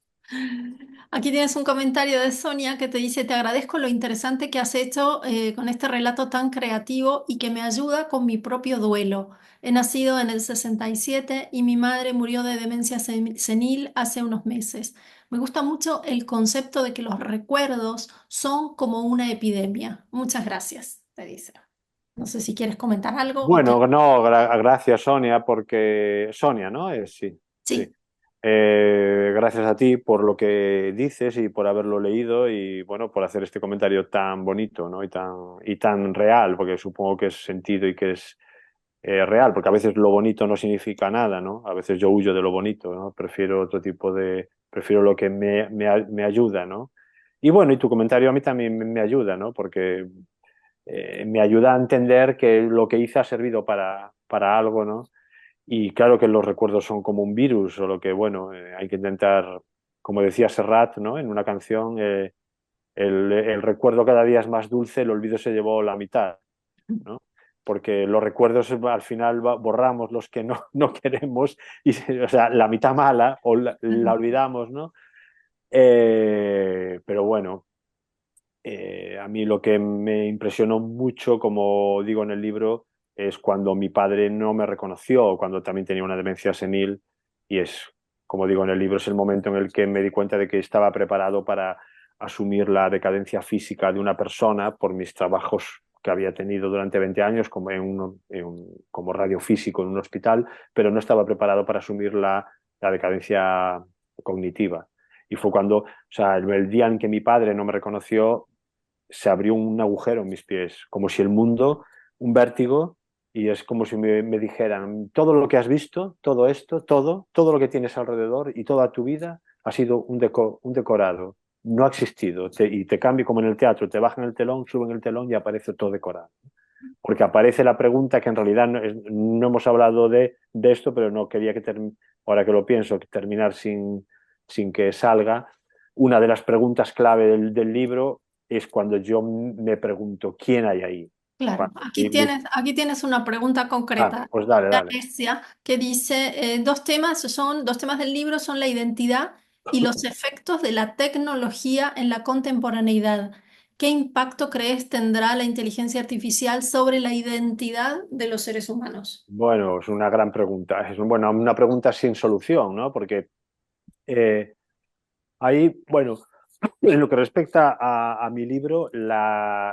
Aquí tienes un comentario de Sonia que te dice, te agradezco lo interesante que has hecho con este relato tan creativo y que me ayuda con mi propio duelo. He nacido en el 67 y mi madre murió de demencia senil hace unos meses. Me gusta mucho el concepto de que los recuerdos son como una epidemia. Muchas gracias, te dice. No sé si quieres comentar algo o te... bueno, no, gracias Sonia, porque Sonia, ¿no? Sí, sí. Sí, Gracias a ti por lo que dices y por haberlo leído y bueno, por hacer este comentario tan bonito, ¿no? Y tan real, porque supongo que es sentido y que es real, porque a veces lo bonito no significa nada, ¿no? A veces yo huyo de lo bonito, ¿no? Prefiero lo que me ayuda, ¿no? Y bueno, y tu comentario a mí también me ayuda, ¿no? Porque me ayuda a entender que lo que hice ha servido para algo, ¿no? Y claro que los recuerdos son como un virus, o lo que, bueno, hay que intentar, como decía Serrat, ¿no? En una canción, el recuerdo cada día es más dulce, el olvido se llevó la mitad, ¿no? Porque los recuerdos al final borramos los que no queremos, y, o sea, la mitad mala o la olvidamos, ¿no? Pero bueno, a mí lo que me impresionó mucho, como digo en el libro, es cuando mi padre no me reconoció, cuando también tenía una demencia senil, y es, como digo en el libro, es el momento en el que me di cuenta de que estaba preparado para asumir la decadencia física de una persona por mis trabajos que había tenido durante 20 años como radiofísico en un hospital, pero no estaba preparado para asumir la decadencia cognitiva. Y fue cuando, o sea, el día en que mi padre no me reconoció, se abrió un agujero en mis pies, como si el mundo, un vértigo, y es como si me dijeran, todo lo que has visto, todo esto, todo lo que tienes alrededor y toda tu vida ha sido un decorado, no ha existido. Y te cambia como en el teatro, te bajan el telón, suben el telón y aparece todo decorado. Porque aparece la pregunta que en realidad no hemos hablado de esto, pero no quería ahora que lo pienso, que terminar sin que salga. Una de las preguntas clave del libro es cuando yo me pregunto quién hay ahí. Claro, Cuando aquí tienes una pregunta concreta pues dale, de dale. Alessia que dice, dos temas del libro son la identidad y los efectos de la tecnología en la contemporaneidad. ¿Qué impacto crees tendrá la inteligencia artificial sobre la identidad de los seres humanos? Bueno, es una gran pregunta. Es una pregunta sin solución, ¿no? Porque eh, ahí, bueno, en lo que respecta a mi libro,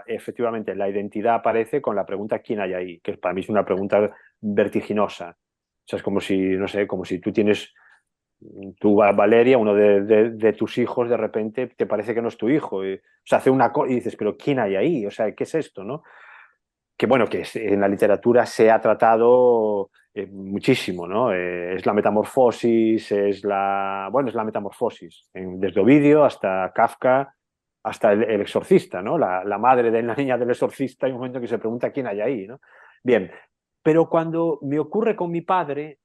efectivamente la identidad aparece con la pregunta ¿quién hay ahí? Que para mí es una pregunta vertiginosa. O sea, es como si, no sé, como si Valeria, uno de tus hijos, de repente te parece que no es tu hijo. O sea, hace una cosa y dices, pero ¿quién hay ahí? O sea, ¿qué es esto, no? Que bueno, en la literatura se ha tratado muchísimo, ¿no? Es la metamorfosis, es la metamorfosis, desde Ovidio hasta Kafka, hasta el exorcista, ¿no? La madre de la niña del exorcista, hay un momento que se pregunta quién hay ahí, ¿no? Bien, pero cuando me ocurre con mi padre,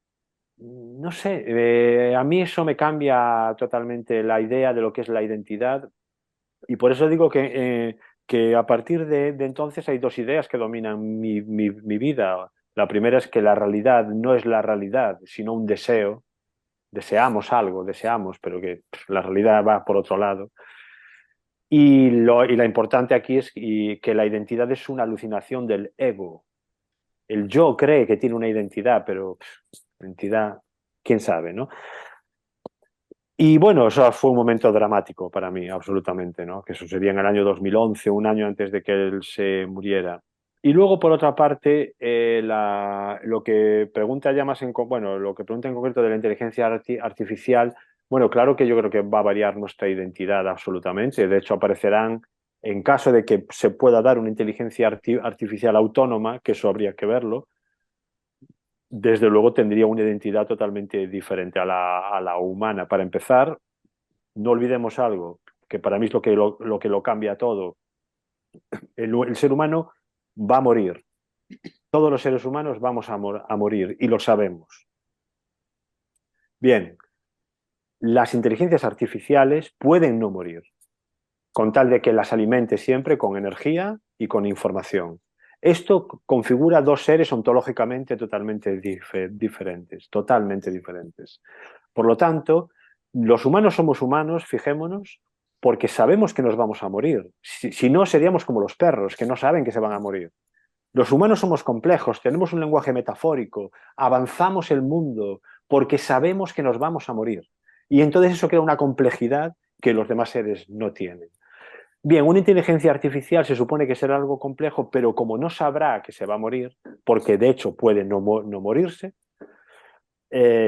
no sé, a mí eso me cambia totalmente la idea de lo que es la identidad y por eso digo que a partir de entonces hay dos ideas que dominan mi vida. La primera es que la realidad no es la realidad, sino un deseo. Deseamos algo, pero que la realidad va por otro lado. Y la importante aquí es que la identidad es una alucinación del ego. El yo cree que tiene una identidad, pero identidad, quién sabe, ¿no? Y bueno, eso fue un momento dramático para mí, absolutamente, ¿no? Que sucedía en el año 2011, un año antes de que él se muriera. Y luego, por otra parte, lo que pregunta ya más lo que pregunta en concreto de la inteligencia artificial, bueno, claro que yo creo que va a variar nuestra identidad absolutamente. De hecho, aparecerán, en caso de que se pueda dar una inteligencia artificial autónoma, que eso habría que verlo, desde luego tendría una identidad totalmente diferente a la humana. Para empezar, no olvidemos algo, que para mí es lo que lo cambia todo. El ser humano va a morir. Todos los seres humanos vamos a morir y lo sabemos. Bien, las inteligencias artificiales pueden no morir, con tal de que las alimente siempre con energía y con información. Esto configura dos seres ontológicamente totalmente diferentes, totalmente diferentes. Por lo tanto, los humanos somos humanos, fijémonos, porque sabemos que nos vamos a morir. Si no, seríamos como los perros, que no saben que se van a morir. Los humanos somos complejos, tenemos un lenguaje metafórico, avanzamos el mundo porque sabemos que nos vamos a morir. Y entonces eso crea una complejidad que los demás seres no tienen. Bien, una inteligencia artificial se supone que será algo complejo, pero como no sabrá que se va a morir, porque de hecho puede no morirse,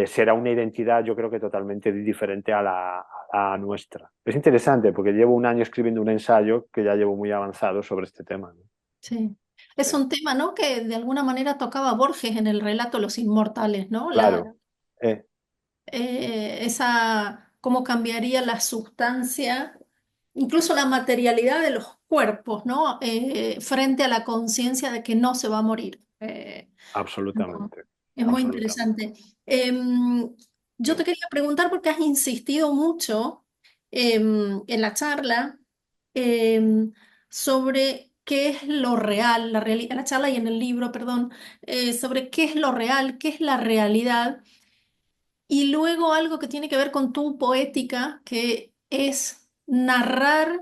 será una identidad, yo creo que totalmente diferente a nuestra. Es interesante porque llevo un año escribiendo un ensayo que ya llevo muy avanzado sobre este tema, ¿no? Sí. Es Sí, un tema, ¿no? Que de alguna manera tocaba Borges en el relato Los Inmortales, ¿no? claro. Eh, Cómo cambiaría la sustancia, incluso la materialidad de los cuerpos, ¿no? Frente a la conciencia de que no se va a morir. No, absolutamente, es muy absolutamente. interesante. Em, Sí. yo te quería preguntar porque has insistido mucho en la charla em, sobre qué es lo real, en la charla y en el libro, perdón, sobre qué es lo real, qué es la realidad. Y luego algo que tiene que ver con tu poética, que es narrar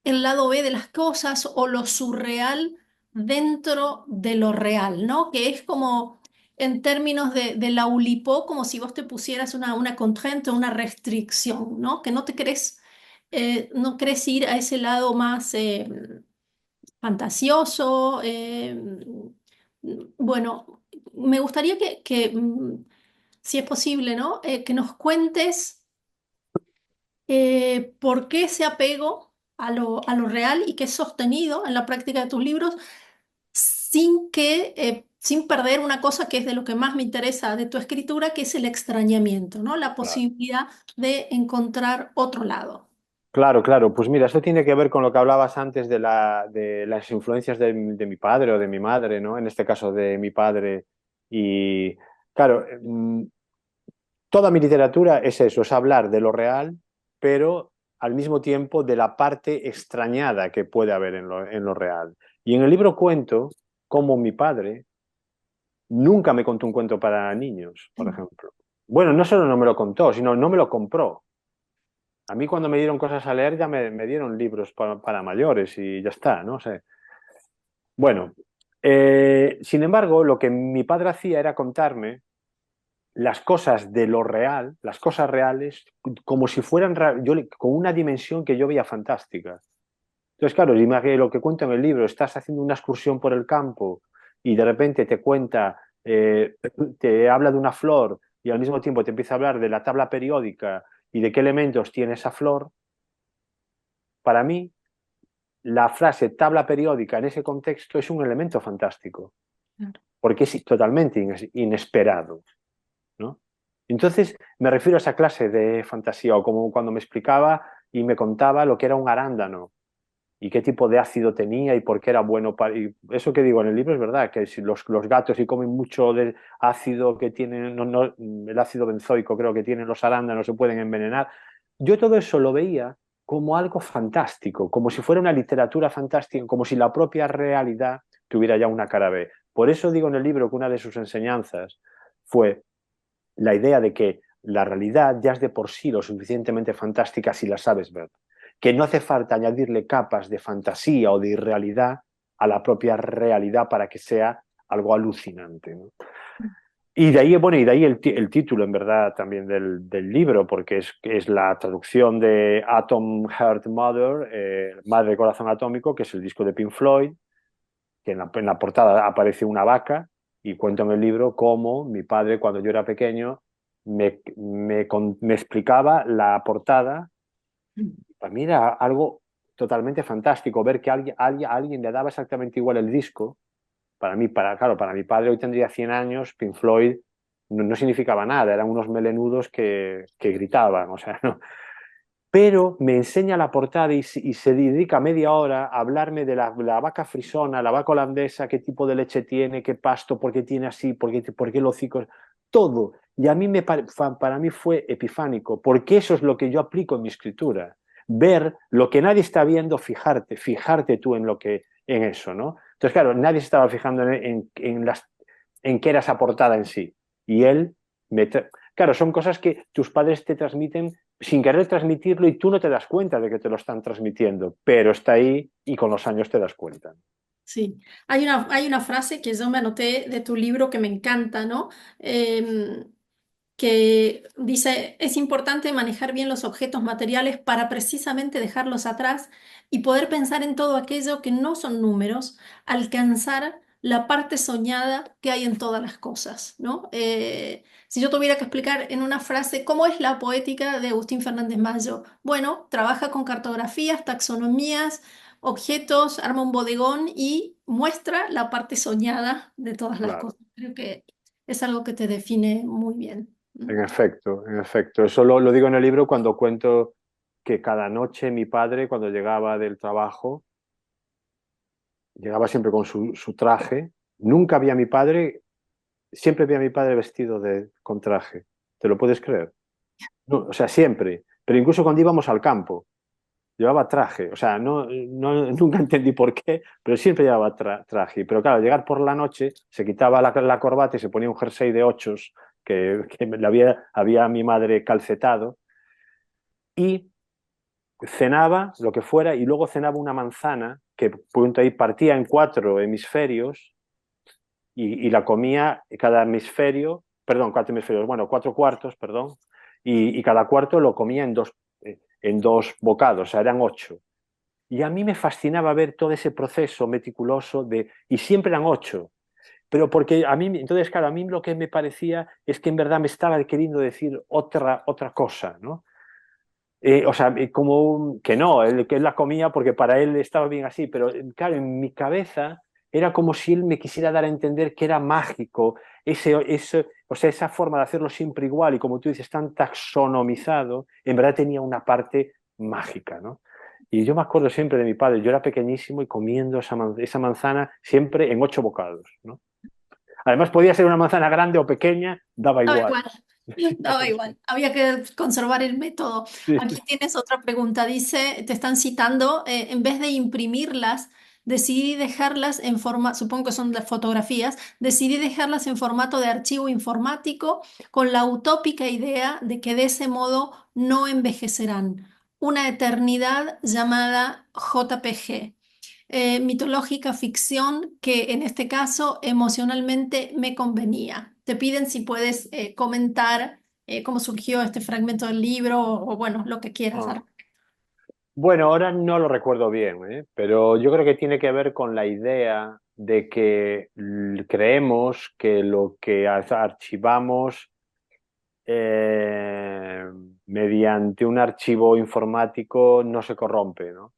el lado B de las cosas o lo surreal dentro de lo real, ¿no? Que es como en términos de la Oulipo, como si vos te pusieras una contrainte, una restricción, ¿no? Que no querés ir a ese lado más fantasioso. Bueno, me gustaría si es posible, ¿no? Que nos cuentes por qué ese apego a lo real y que es sostenido en la práctica de tus libros sin perder una cosa que es de lo que más me interesa de tu escritura, que es el extrañamiento, ¿no? La Claro. posibilidad de encontrar otro lado. Claro, claro. Pues mira, esto tiene que ver con lo que hablabas antes de las influencias de mi padre o de mi madre, ¿no? En este caso de mi padre. Y claro, toda mi literatura es eso, es hablar de lo real, pero al mismo tiempo de la parte extrañada que puede haber en lo real. Y en el libro cuento cómo mi padre nunca me contó un cuento para niños, por ejemplo. Bueno, no solo no me lo contó, sino no me lo compró. A mí cuando me dieron cosas a leer ya me dieron libros para mayores y ya está, no sé. Bueno, sin embargo, lo que mi padre hacía era contarme las cosas de lo real, las cosas reales, como si fueran con una dimensión que yo veía fantástica. Entonces, claro, imagínate lo que cuento en el libro, estás haciendo una excursión por el campo y de repente te cuenta, te habla de una flor y al mismo tiempo te empieza a hablar de la tabla periódica y de qué elementos tiene esa flor. Para mí, la frase tabla periódica en ese contexto es un elemento fantástico, Claro. porque es totalmente inesperado, ¿no? Entonces, me refiero a esa clase de fantasía, o como cuando me explicaba y me contaba lo que era un arándano y qué tipo de ácido tenía y por qué era bueno para... Y eso que digo en el libro es verdad, que si los gatos si comen mucho del ácido que tienen, el ácido benzoico creo que tienen los arándanos, se pueden envenenar. Yo todo eso lo veía como algo fantástico, como si fuera una literatura fantástica, como si la propia realidad tuviera ya una cara B. Por eso digo en el libro que una de sus enseñanzas fue la idea de que la realidad ya es de por sí lo suficientemente fantástica si la sabes ver, que no hace falta añadirle capas de fantasía o de irrealidad a la propia realidad para que sea algo alucinante, ¿no? Y de ahí, bueno, y de ahí el título, en verdad, también del libro, porque es la traducción de Atom Heart Mother, Madre Corazón Atómico, que es el disco de Pink Floyd, que en la portada aparece una vaca, y cuento en el libro cómo mi padre, cuando yo era pequeño, me explicaba la portada. Para mí era algo totalmente fantástico ver que alguien le daba exactamente igual el disco. Para mí, claro, para mi padre hoy tendría 100 años, Pink Floyd no significaba nada, eran unos melenudos que gritaban, o sea, no. Pero me enseña la portada y se dedica media hora a hablarme de la vaca frisona, la vaca holandesa, qué tipo de leche tiene, qué pasto, por qué tiene así, por qué los hocicos, todo. Y a mí para mí fue epifánico, porque eso es lo que yo aplico en mi escritura. Ver lo que nadie está viendo, fijarte tú en eso, ¿no? Entonces, claro, nadie se estaba fijando en qué era esa portada en sí. Y él claro, son cosas que tus padres te transmiten sin querer transmitirlo y tú no te das cuenta de que te lo están transmitiendo, pero está ahí y con los años te das cuenta. Sí, hay una frase que yo me anoté de tu libro que me encanta, ¿no? Que dice, es importante manejar bien los objetos materiales para precisamente dejarlos atrás y poder pensar en todo aquello que no son números, alcanzar la parte soñada que hay en todas las cosas, ¿no? Si yo tuviera que explicar en una frase cómo es la poética de Agustín Fernández Mayo, bueno, trabaja con cartografías, taxonomías, objetos, arma un bodegón y muestra la parte soñada de todas las Claro. cosas. Creo que es algo que te define muy bien. En efecto, en efecto. Eso lo digo en el libro cuando cuento que cada noche mi padre, cuando llegaba del trabajo, llegaba siempre con su traje. Nunca vi a mi padre, siempre vi a mi padre vestido con traje. ¿Te lo puedes creer? No, o sea, siempre. Pero incluso cuando íbamos al campo, llevaba traje. O sea, nunca entendí por qué, pero siempre llevaba traje. Pero claro, llegar por la noche, se quitaba la corbata y se ponía un jersey de ochos que le había mi madre calcetado y cenaba lo que fuera y luego cenaba una manzana que punto ahí partía en 4 hemisferios y la comía cada hemisferio, perdón, 4 hemisferios, bueno, 4 cuartos, perdón, y cada cuarto lo comía en dos bocados, o sea, eran 8. Y a mí me fascinaba ver todo ese proceso meticuloso y siempre eran 8. Pero porque a mí, entonces, claro, a mí lo que me parecía es que en verdad me estaba queriendo decir otra cosa, ¿no? O sea, como que no, que él la comía porque para él estaba bien así, pero claro, en mi cabeza era como si él me quisiera dar a entender que era mágico, o sea, esa forma de hacerlo siempre igual y como tú dices, tan taxonomizado, en verdad tenía una parte mágica, ¿no? Y yo me acuerdo siempre de mi padre, yo era pequeñísimo y comiendo esa manzana siempre en 8 bocados, ¿no? Además podía ser una manzana grande o pequeña, daba Daba igual. igual, daba igual. Había que conservar el método. Sí. Aquí tienes otra pregunta. Dice, te están citando, en vez de imprimirlas, decidí dejarlas en forma, supongo que son de fotografías, decidí dejarlas en formato de archivo informático con la utópica idea de que de ese modo no envejecerán. Una eternidad llamada JPG, mitológica ficción que en este caso emocionalmente me convenía. Te piden si puedes comentar cómo surgió este fragmento del libro o, bueno, lo que quieras Ah. dar. Bueno, ahora no lo recuerdo bien, ¿eh? Pero yo creo que tiene que ver con la idea de que creemos que lo que archivamos eh, mediante un archivo informático no se corrompe, ¿no? O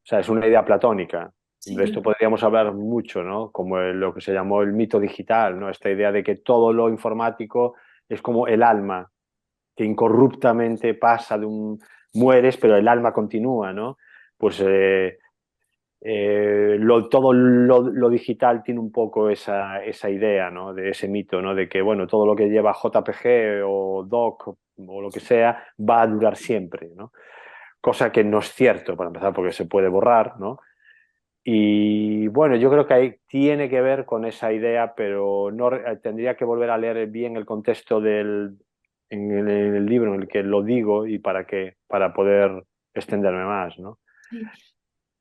sea, es una idea platónica. De esto Sí, podríamos hablar mucho, ¿no? Como lo que se llamó el mito digital, ¿no? Esta idea de que todo lo informático es como el alma, que incorruptamente pasa mueres, pero el alma continúa, ¿no? Pues todo lo digital tiene un poco esa idea, ¿no? De ese mito, ¿no? De que, bueno, todo lo que lleva JPG o DOC o lo que sea va a durar siempre, ¿no? Cosa que no es cierto, para empezar, porque se puede borrar, ¿no? Y bueno, yo creo que ahí tiene que ver con esa idea, pero no tendría que volver a leer bien el contexto en el libro en el que lo digo y para poder extenderme más, ¿no? sí,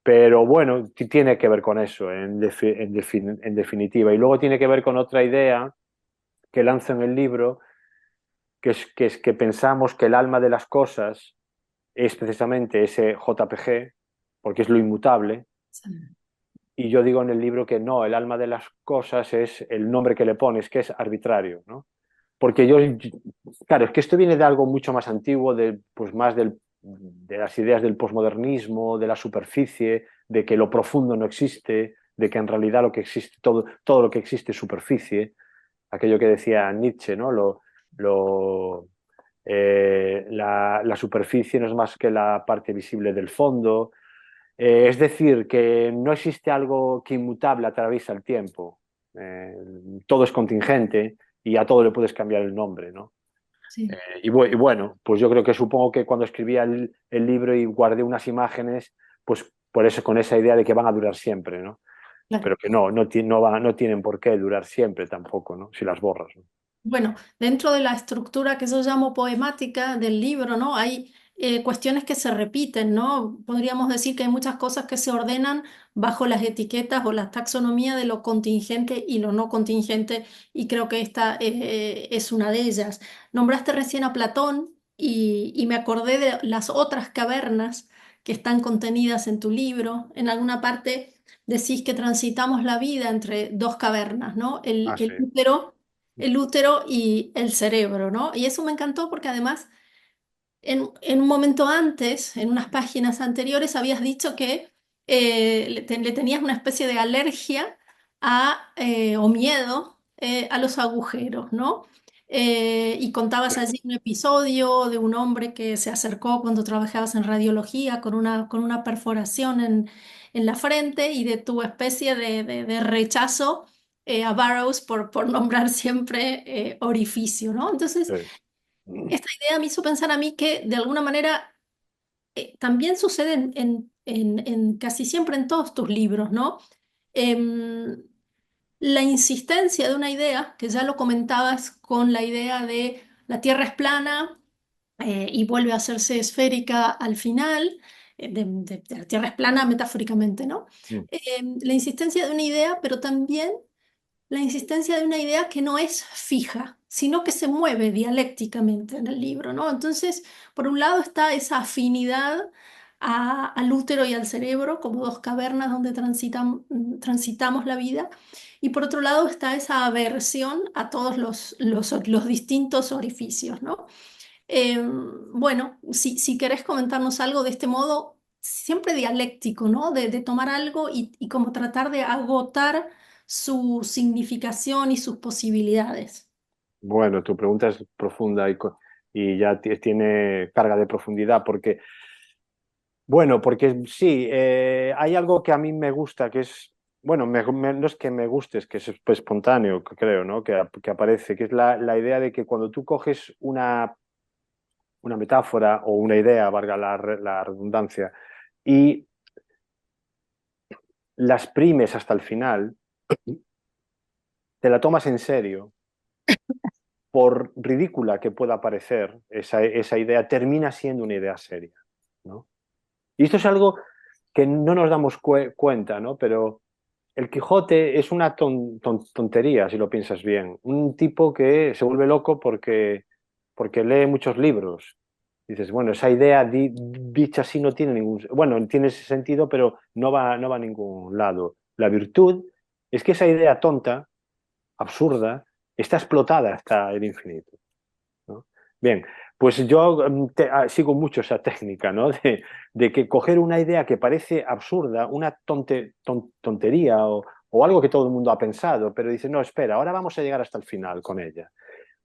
Pero bueno, tiene que ver con eso, en definitiva. Y luego tiene que ver con otra idea que lanzo en el libro, que es que pensamos que el alma de las cosas es precisamente ese JPG, porque es lo inmutable. sí. Y yo digo en el libro que no, el alma de las cosas es el nombre que le pones, que es arbitrario, ¿no? Porque claro, es que esto viene de algo mucho más antiguo, pues más de las ideas del posmodernismo, de la superficie, de que lo profundo no existe, de que en realidad lo que existe, todo lo que existe es superficie, aquello que decía Nietzsche, ¿no? La superficie no es más que la parte visible del fondo. Es decir, que no existe algo que inmutable atraviesa el tiempo. Eh, Todo es contingente y a todo le puedes cambiar el nombre, ¿no? Sí, Y bueno, pues yo creo que supongo que cuando escribía el libro y guardé unas imágenes, pues por eso, con esa idea de que van a durar siempre, ¿no? claro. Pero que no tienen por qué durar siempre tampoco, ¿no? Si las borras, ¿no? Bueno, dentro de la estructura que yo llamo poemática del libro, ¿no? Hay cuestiones que se repiten, ¿no? Podríamos decir que hay muchas cosas que se ordenan bajo las etiquetas o la taxonomía de lo contingente y lo no contingente, y creo que esta es una de ellas. Nombraste recién a Platón y me acordé de las otras cavernas que están contenidas en tu libro. En alguna parte decís que transitamos la vida entre dos cavernas, ¿no? Ah, sí. El útero y el cerebro, ¿no? Y eso me encantó porque además en un momento antes, en unas páginas anteriores, habías dicho que le tenías una especie de alergia o miedo a los agujeros, ¿no? Y contabas allí un episodio de un hombre que se acercó cuando trabajabas en radiología con una perforación en la frente y de tu especie de rechazo a Burroughs por nombrar siempre orificio, ¿no? Entonces, Sí. esta idea me hizo pensar a mí que de alguna manera también sucede en casi siempre en todos tus libros, ¿no? Em, la insistencia de una idea, que ya lo comentabas con la idea de la Tierra es plana y vuelve a hacerse esférica al final, de la Tierra es plana metafóricamente, ¿no? Mm. La insistencia de una idea, pero también la insistencia de una idea que no es fija, sino que se mueve dialécticamente en el libro, ¿no? Entonces, por un lado está esa afinidad al útero y al cerebro como dos cavernas donde transitamos la vida, y por otro lado está esa aversión a todos los distintos orificios, ¿no? Bueno, si querés comentarnos algo de este modo, siempre dialéctico, ¿no? De tomar algo y como tratar de agotar su significación y sus posibilidades. Bueno, tu pregunta es profunda y ya tiene carga de profundidad porque, bueno, porque sí, hay algo que a mí me gusta, que es, bueno, no es que me guste, es que es espontáneo, creo, ¿no? Que aparece, que es la idea de que cuando tú coges una metáfora o una idea, valga la redundancia, y la exprimes hasta el final, te la tomas en serio, por ridícula que pueda parecer esa idea, termina siendo una idea seria, ¿no? Y esto es algo que no nos damos cuenta, ¿no? Pero el Quijote es una tontería, si lo piensas bien. Un tipo que se vuelve loco porque lee muchos libros. Dices, bueno, esa idea dicha así no tiene ningún... Bueno, tiene ese sentido, pero no va a ningún lado. La virtud es que esa idea tonta, absurda, está explotada hasta el infinito, ¿no? Bien, pues yo sigo mucho esa técnica, ¿no? De que coger una idea que parece absurda, una tontería o algo que todo el mundo ha pensado, pero dice, no, espera, ahora vamos a llegar hasta el final con ella.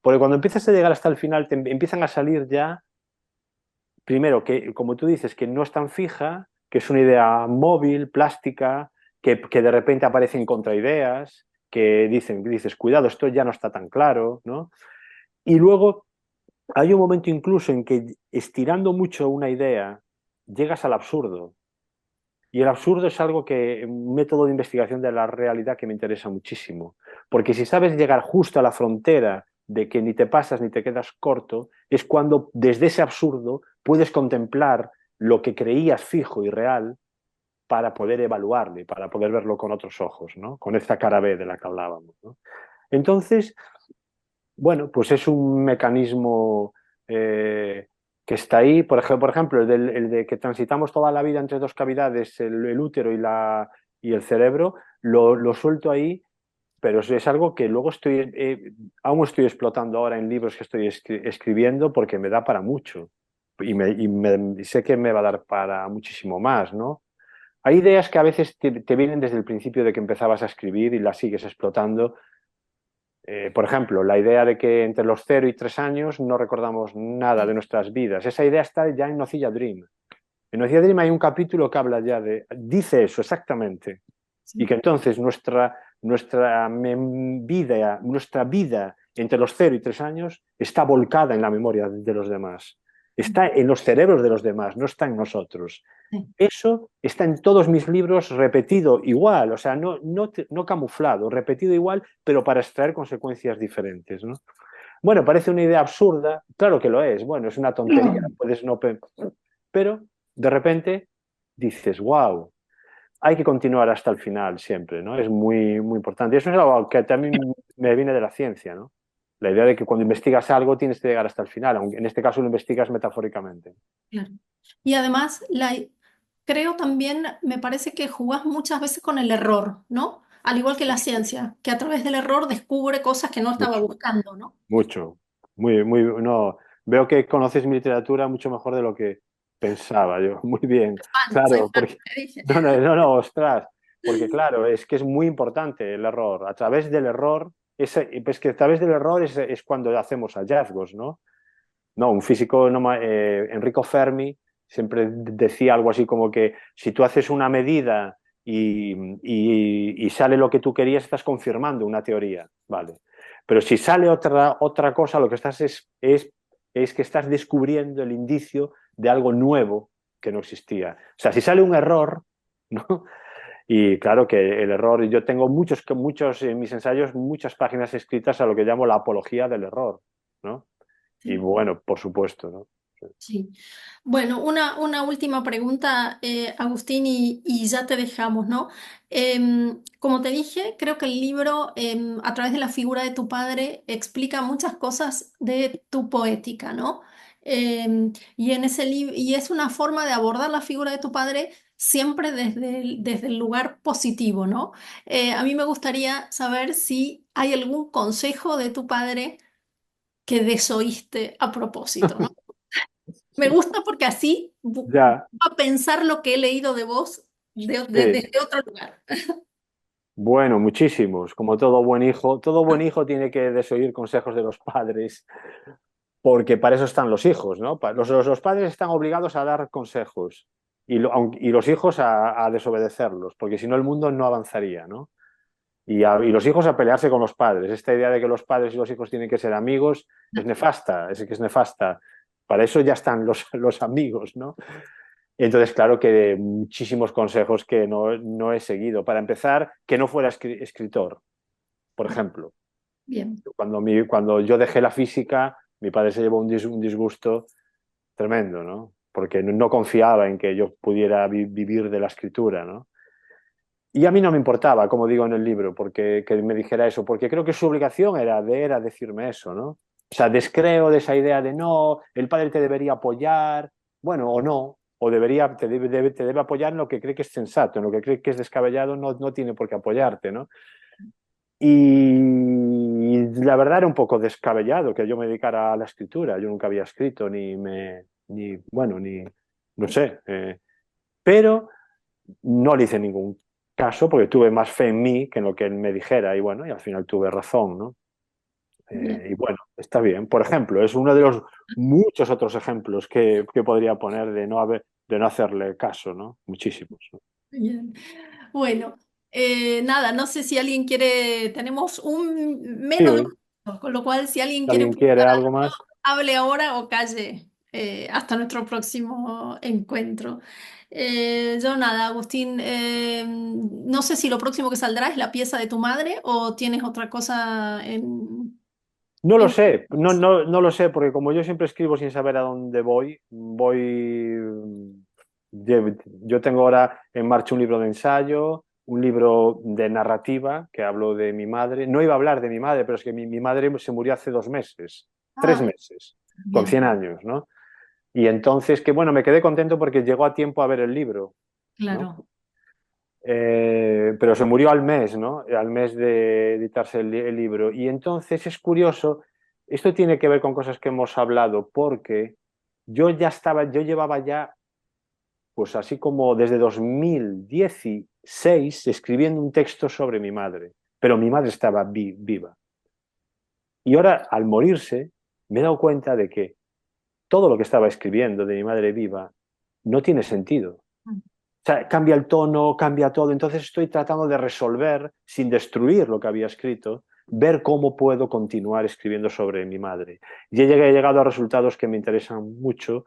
Porque cuando empiezas a llegar hasta el final, te empiezan a salir ya, primero, que como tú dices, que no es tan fija, que es una idea móvil, plástica, que de repente aparecen contraideas, que dices, cuidado, esto ya no está tan claro, ¿no? Y luego hay un momento incluso en que estirando mucho una idea llegas al absurdo. Y el absurdo es algo que, un método de investigación de la realidad que me interesa muchísimo. Porque si sabes llegar justo a la frontera de que ni te pasas ni te quedas corto, es cuando desde ese absurdo puedes contemplar lo que creías fijo y real para poder evaluarlo y para poder verlo con otros ojos, ¿no? Con esta cara B de la que hablábamos, ¿no? Entonces, bueno, pues es un mecanismo que está ahí. Por ejemplo, el de que transitamos toda la vida entre dos cavidades, el útero y el cerebro, lo suelto ahí, pero es algo que luego aún estoy explotando ahora en libros que estoy escribiendo porque me da para mucho. Y sé que me va a dar para muchísimo más, ¿no? Hay ideas que a veces te vienen desde el principio de que empezabas a escribir y las sigues explotando. Por ejemplo, la idea de que entre los 0 y 3 años no recordamos nada de nuestras vidas. Esa idea está ya en Nocilla Dream. En Nocilla Dream hay un capítulo que habla ya dice eso exactamente. Y Sí. que entonces nuestra vida entre los 0 y 3 años está volcada en la memoria de los demás. Está en los cerebros de los demás, no está en nosotros. Sí. Eso está en todos mis libros repetido igual, o sea, no camuflado, repetido igual, pero para extraer consecuencias diferentes, ¿no? Bueno, parece una idea absurda, claro que lo es, bueno, es una tontería, puedes no... Pero de repente dices, wow, hay que continuar hasta el final siempre, ¿no? Es muy, muy importante. Y eso es algo que también me viene de la ciencia, ¿no? La idea de que cuando investigas algo tienes que llegar hasta el final, aunque en este caso lo investigas metafóricamente. Claro. Y además, creo también, me parece que jugás muchas veces con el error, ¿no? Al igual que la ciencia, que a través del error descubre cosas que no estaba Mucho, buscando, ¿no? mucho. No, veo que conoces mi literatura mucho mejor de lo que pensaba yo. Muy bien, Soy claro, fan, porque te dije. ostras, porque claro, es que es muy importante el error. A través del error, pues que a través del error es cuando hacemos hallazgos, ¿no? No, un físico, no, Enrico Fermi, siempre decía algo así como que si tú haces una medida y sale lo que tú querías, estás confirmando una teoría, ¿vale? Pero si sale otra cosa, lo que estás es que estás descubriendo el indicio de algo nuevo que no existía. O sea, si sale un error, ¿no? Y claro que el error, yo tengo muchos en mis ensayos, muchas páginas escritas a lo que llamo la apología del error, ¿no? Y Sí. bueno, por supuesto, ¿no? Sí. Bueno, una última pregunta, Agustín, y ya te dejamos, ¿no? Como te dije, creo que el libro, a través de la figura de tu padre, explica muchas cosas de tu poética, ¿no? Y en ese y es una forma de abordar la figura de tu padre siempre desde el lugar positivo, ¿no? A mí me gustaría saber si hay algún consejo de tu padre que desoíste a propósito, ¿no? Me gusta porque así Ya, a pensar lo que he leído de vos sí. desde otro lugar. Bueno, muchísimos. Como todo buen hijo tiene que desoír consejos de los padres, porque para eso están los hijos, ¿no? Los padres están obligados a dar consejos y los hijos a desobedecerlos, porque si no el mundo no avanzaría, ¿no? Y los hijos a pelearse con los padres. Esta idea de que los padres y los hijos tienen que ser amigos es nefasta, es que es nefasta. Para eso ya están los amigos, ¿no? Entonces, claro que muchísimos consejos que no he seguido. Para empezar, que no fuera escritor, por ejemplo. Bien, Cuando yo dejé la física, mi padre se llevó un disgusto tremendo, ¿no? Porque no confiaba en que yo pudiera vivir de la escritura, ¿no? Y a mí no me importaba, como digo en el libro, porque que me dijera eso, porque creo que su obligación era decirme eso, ¿no? O sea, descreo de esa idea de no, el padre te debería apoyar, bueno, o no, o te debe apoyar en lo que cree que es sensato, en lo que cree que es descabellado, no tiene por qué apoyarte, ¿no? Y la verdad era un poco descabellado que yo me dedicara a la escritura, yo nunca había escrito, no sé, pero no le hice ningún caso porque tuve más fe en mí que en lo que él me dijera y bueno, y al final tuve razón, ¿no? bien, Y bueno, está bien. Por ejemplo, es uno de los muchos otros ejemplos que podría poner de no hacerle caso, ¿no? Muchísimos, ¿no? bien. Bueno, nada, no sé si alguien quiere, tenemos un menos de un Sí, minuto, con lo cual si alguien si quiere alguien quiere preguntar algo algo, más. hable ahora o calle, hasta nuestro próximo encuentro. Yo nada, Agustín, no sé si lo próximo que saldrá es la pieza de tu madre o tienes otra cosa No lo en... sé, no lo sé, porque como yo siempre escribo sin saber a dónde yo tengo ahora en marcha un libro de ensayo, un libro de narrativa que hablo de mi madre. No iba a hablar de mi madre, pero es que mi madre se murió hace 2 meses, tres Ah, meses, con bien, 100 años, ¿no? Y entonces, que bueno, me quedé contento porque llegó a tiempo a ver el libro, ¿no? claro. Pero se murió al mes, ¿no? Al mes de editarse el libro. Y entonces es curioso, esto tiene que ver con cosas que hemos hablado, porque yo llevaba ya, pues así como desde 2016, escribiendo un texto sobre mi madre, pero mi madre estaba viva. Y ahora, al morirse, me he dado cuenta de que todo lo que estaba escribiendo de mi madre viva no tiene sentido. O sea, cambia el tono, cambia todo. Entonces estoy tratando de resolver, sin destruir lo que había escrito, ver cómo puedo continuar escribiendo sobre mi madre. Y he llegado a resultados que me interesan mucho,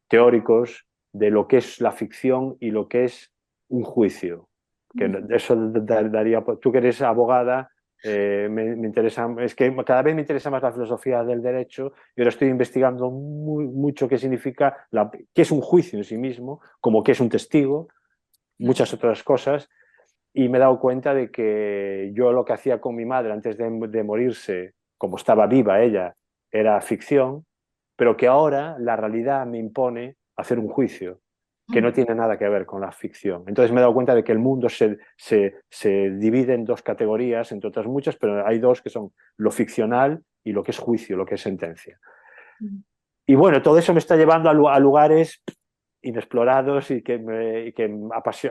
teóricos, de lo que es la ficción y lo que es un juicio. Que eso daría, tú que eres abogada, me interesa, es que cada vez me interesa más la filosofía del derecho y ahora estoy investigando mucho qué significa, qué es un juicio en sí mismo, como qué es un testigo, Claro. muchas otras cosas, y me he dado cuenta de que yo lo que hacía con mi madre antes de morirse, como estaba viva ella, era ficción, pero que ahora la realidad me impone hacer un juicio. que no tiene nada que ver con la ficción. Entonces me he dado cuenta de que el mundo se divide en dos categorías, entre otras muchas, pero hay dos que son lo ficcional y lo que es juicio, lo que es sentencia. Y bueno, todo eso me está llevando a lugares inexplorados y que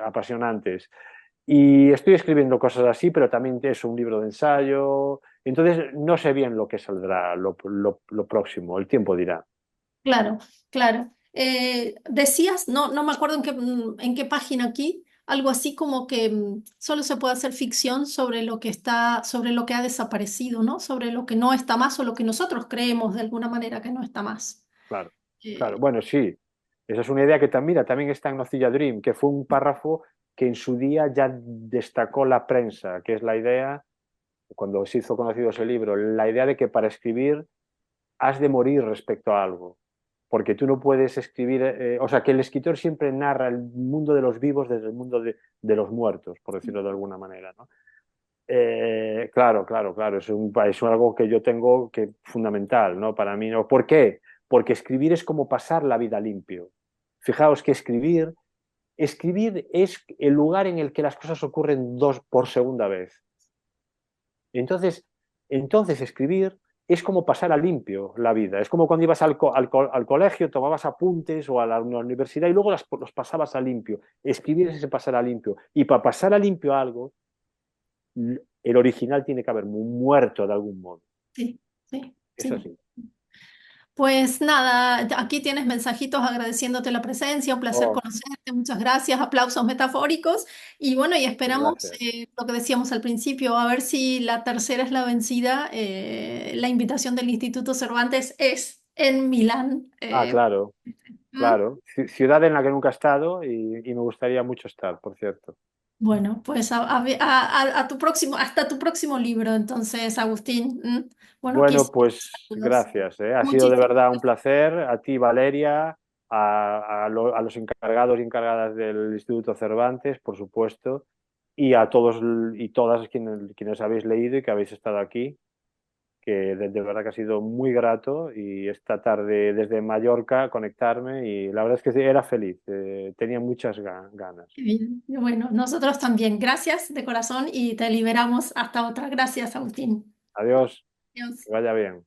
apasionantes. Y estoy escribiendo cosas así, pero también es un libro de ensayo. Entonces no sé bien lo que saldrá, lo próximo, el tiempo dirá. Claro, claro. Decías, no me acuerdo en qué página aquí, algo así como que solo se puede hacer ficción sobre lo que está, sobre lo que ha desaparecido, ¿no? Sobre lo que no está más o lo que nosotros creemos de alguna manera que no está más. Claro, claro. Eh, Bueno, sí. Esa es una idea que también, mira, también está en Nocilla Dream, que fue un párrafo que en su día ya destacó la prensa, que es la idea, cuando se hizo conocido ese libro, la idea de que para escribir has de morir respecto a algo. Porque tú no puedes escribir, o sea, que el escritor siempre narra el mundo de los vivos desde el mundo de los muertos, por decirlo de alguna manera, ¿no? Claro, claro, claro, es algo que yo tengo que fundamental, ¿no? Para mí, ¿no? ¿Por qué? Porque escribir es como pasar la vida limpio. Fijaos que escribir es el lugar en el que las cosas ocurren por segunda vez. Entonces escribir es como pasar a limpio la vida. Es como cuando ibas al colegio, tomabas apuntes o a la universidad y luego los pasabas a limpio. Escribir es ese pasar a limpio. Y para pasar a limpio algo, el original tiene que haber muerto de algún modo. sí, sí, Es sí. así. Pues nada, aquí tienes mensajitos agradeciéndote la presencia, un placer Oh, conocerte, muchas gracias, aplausos metafóricos y bueno, y esperamos gracias. lo que decíamos al principio, a ver si la tercera es la vencida. La invitación del Instituto Cervantes es en Milán. Ah, claro, ¿Mm? claro. Ciudad en la que nunca he estado y me gustaría mucho estar, por cierto. Bueno, pues a tu próximo, hasta tu próximo libro, entonces, Agustín. Bueno, aquí Bueno, pues saludos. gracias, ¿eh? Ha sido de Muchísimas verdad un gracias. placer. A ti, Valeria, a los encargados y encargadas del Instituto Cervantes, por supuesto, y a todos y todas quienes habéis leído y que habéis estado aquí, que de verdad que ha sido muy grato y esta tarde desde Mallorca conectarme y la verdad es que era feliz, tenía muchas ganas. Qué bien. Bueno, nosotros también. Gracias de corazón y te liberamos hasta otra. Gracias, Agustín. Adiós, Adiós. que vaya bien.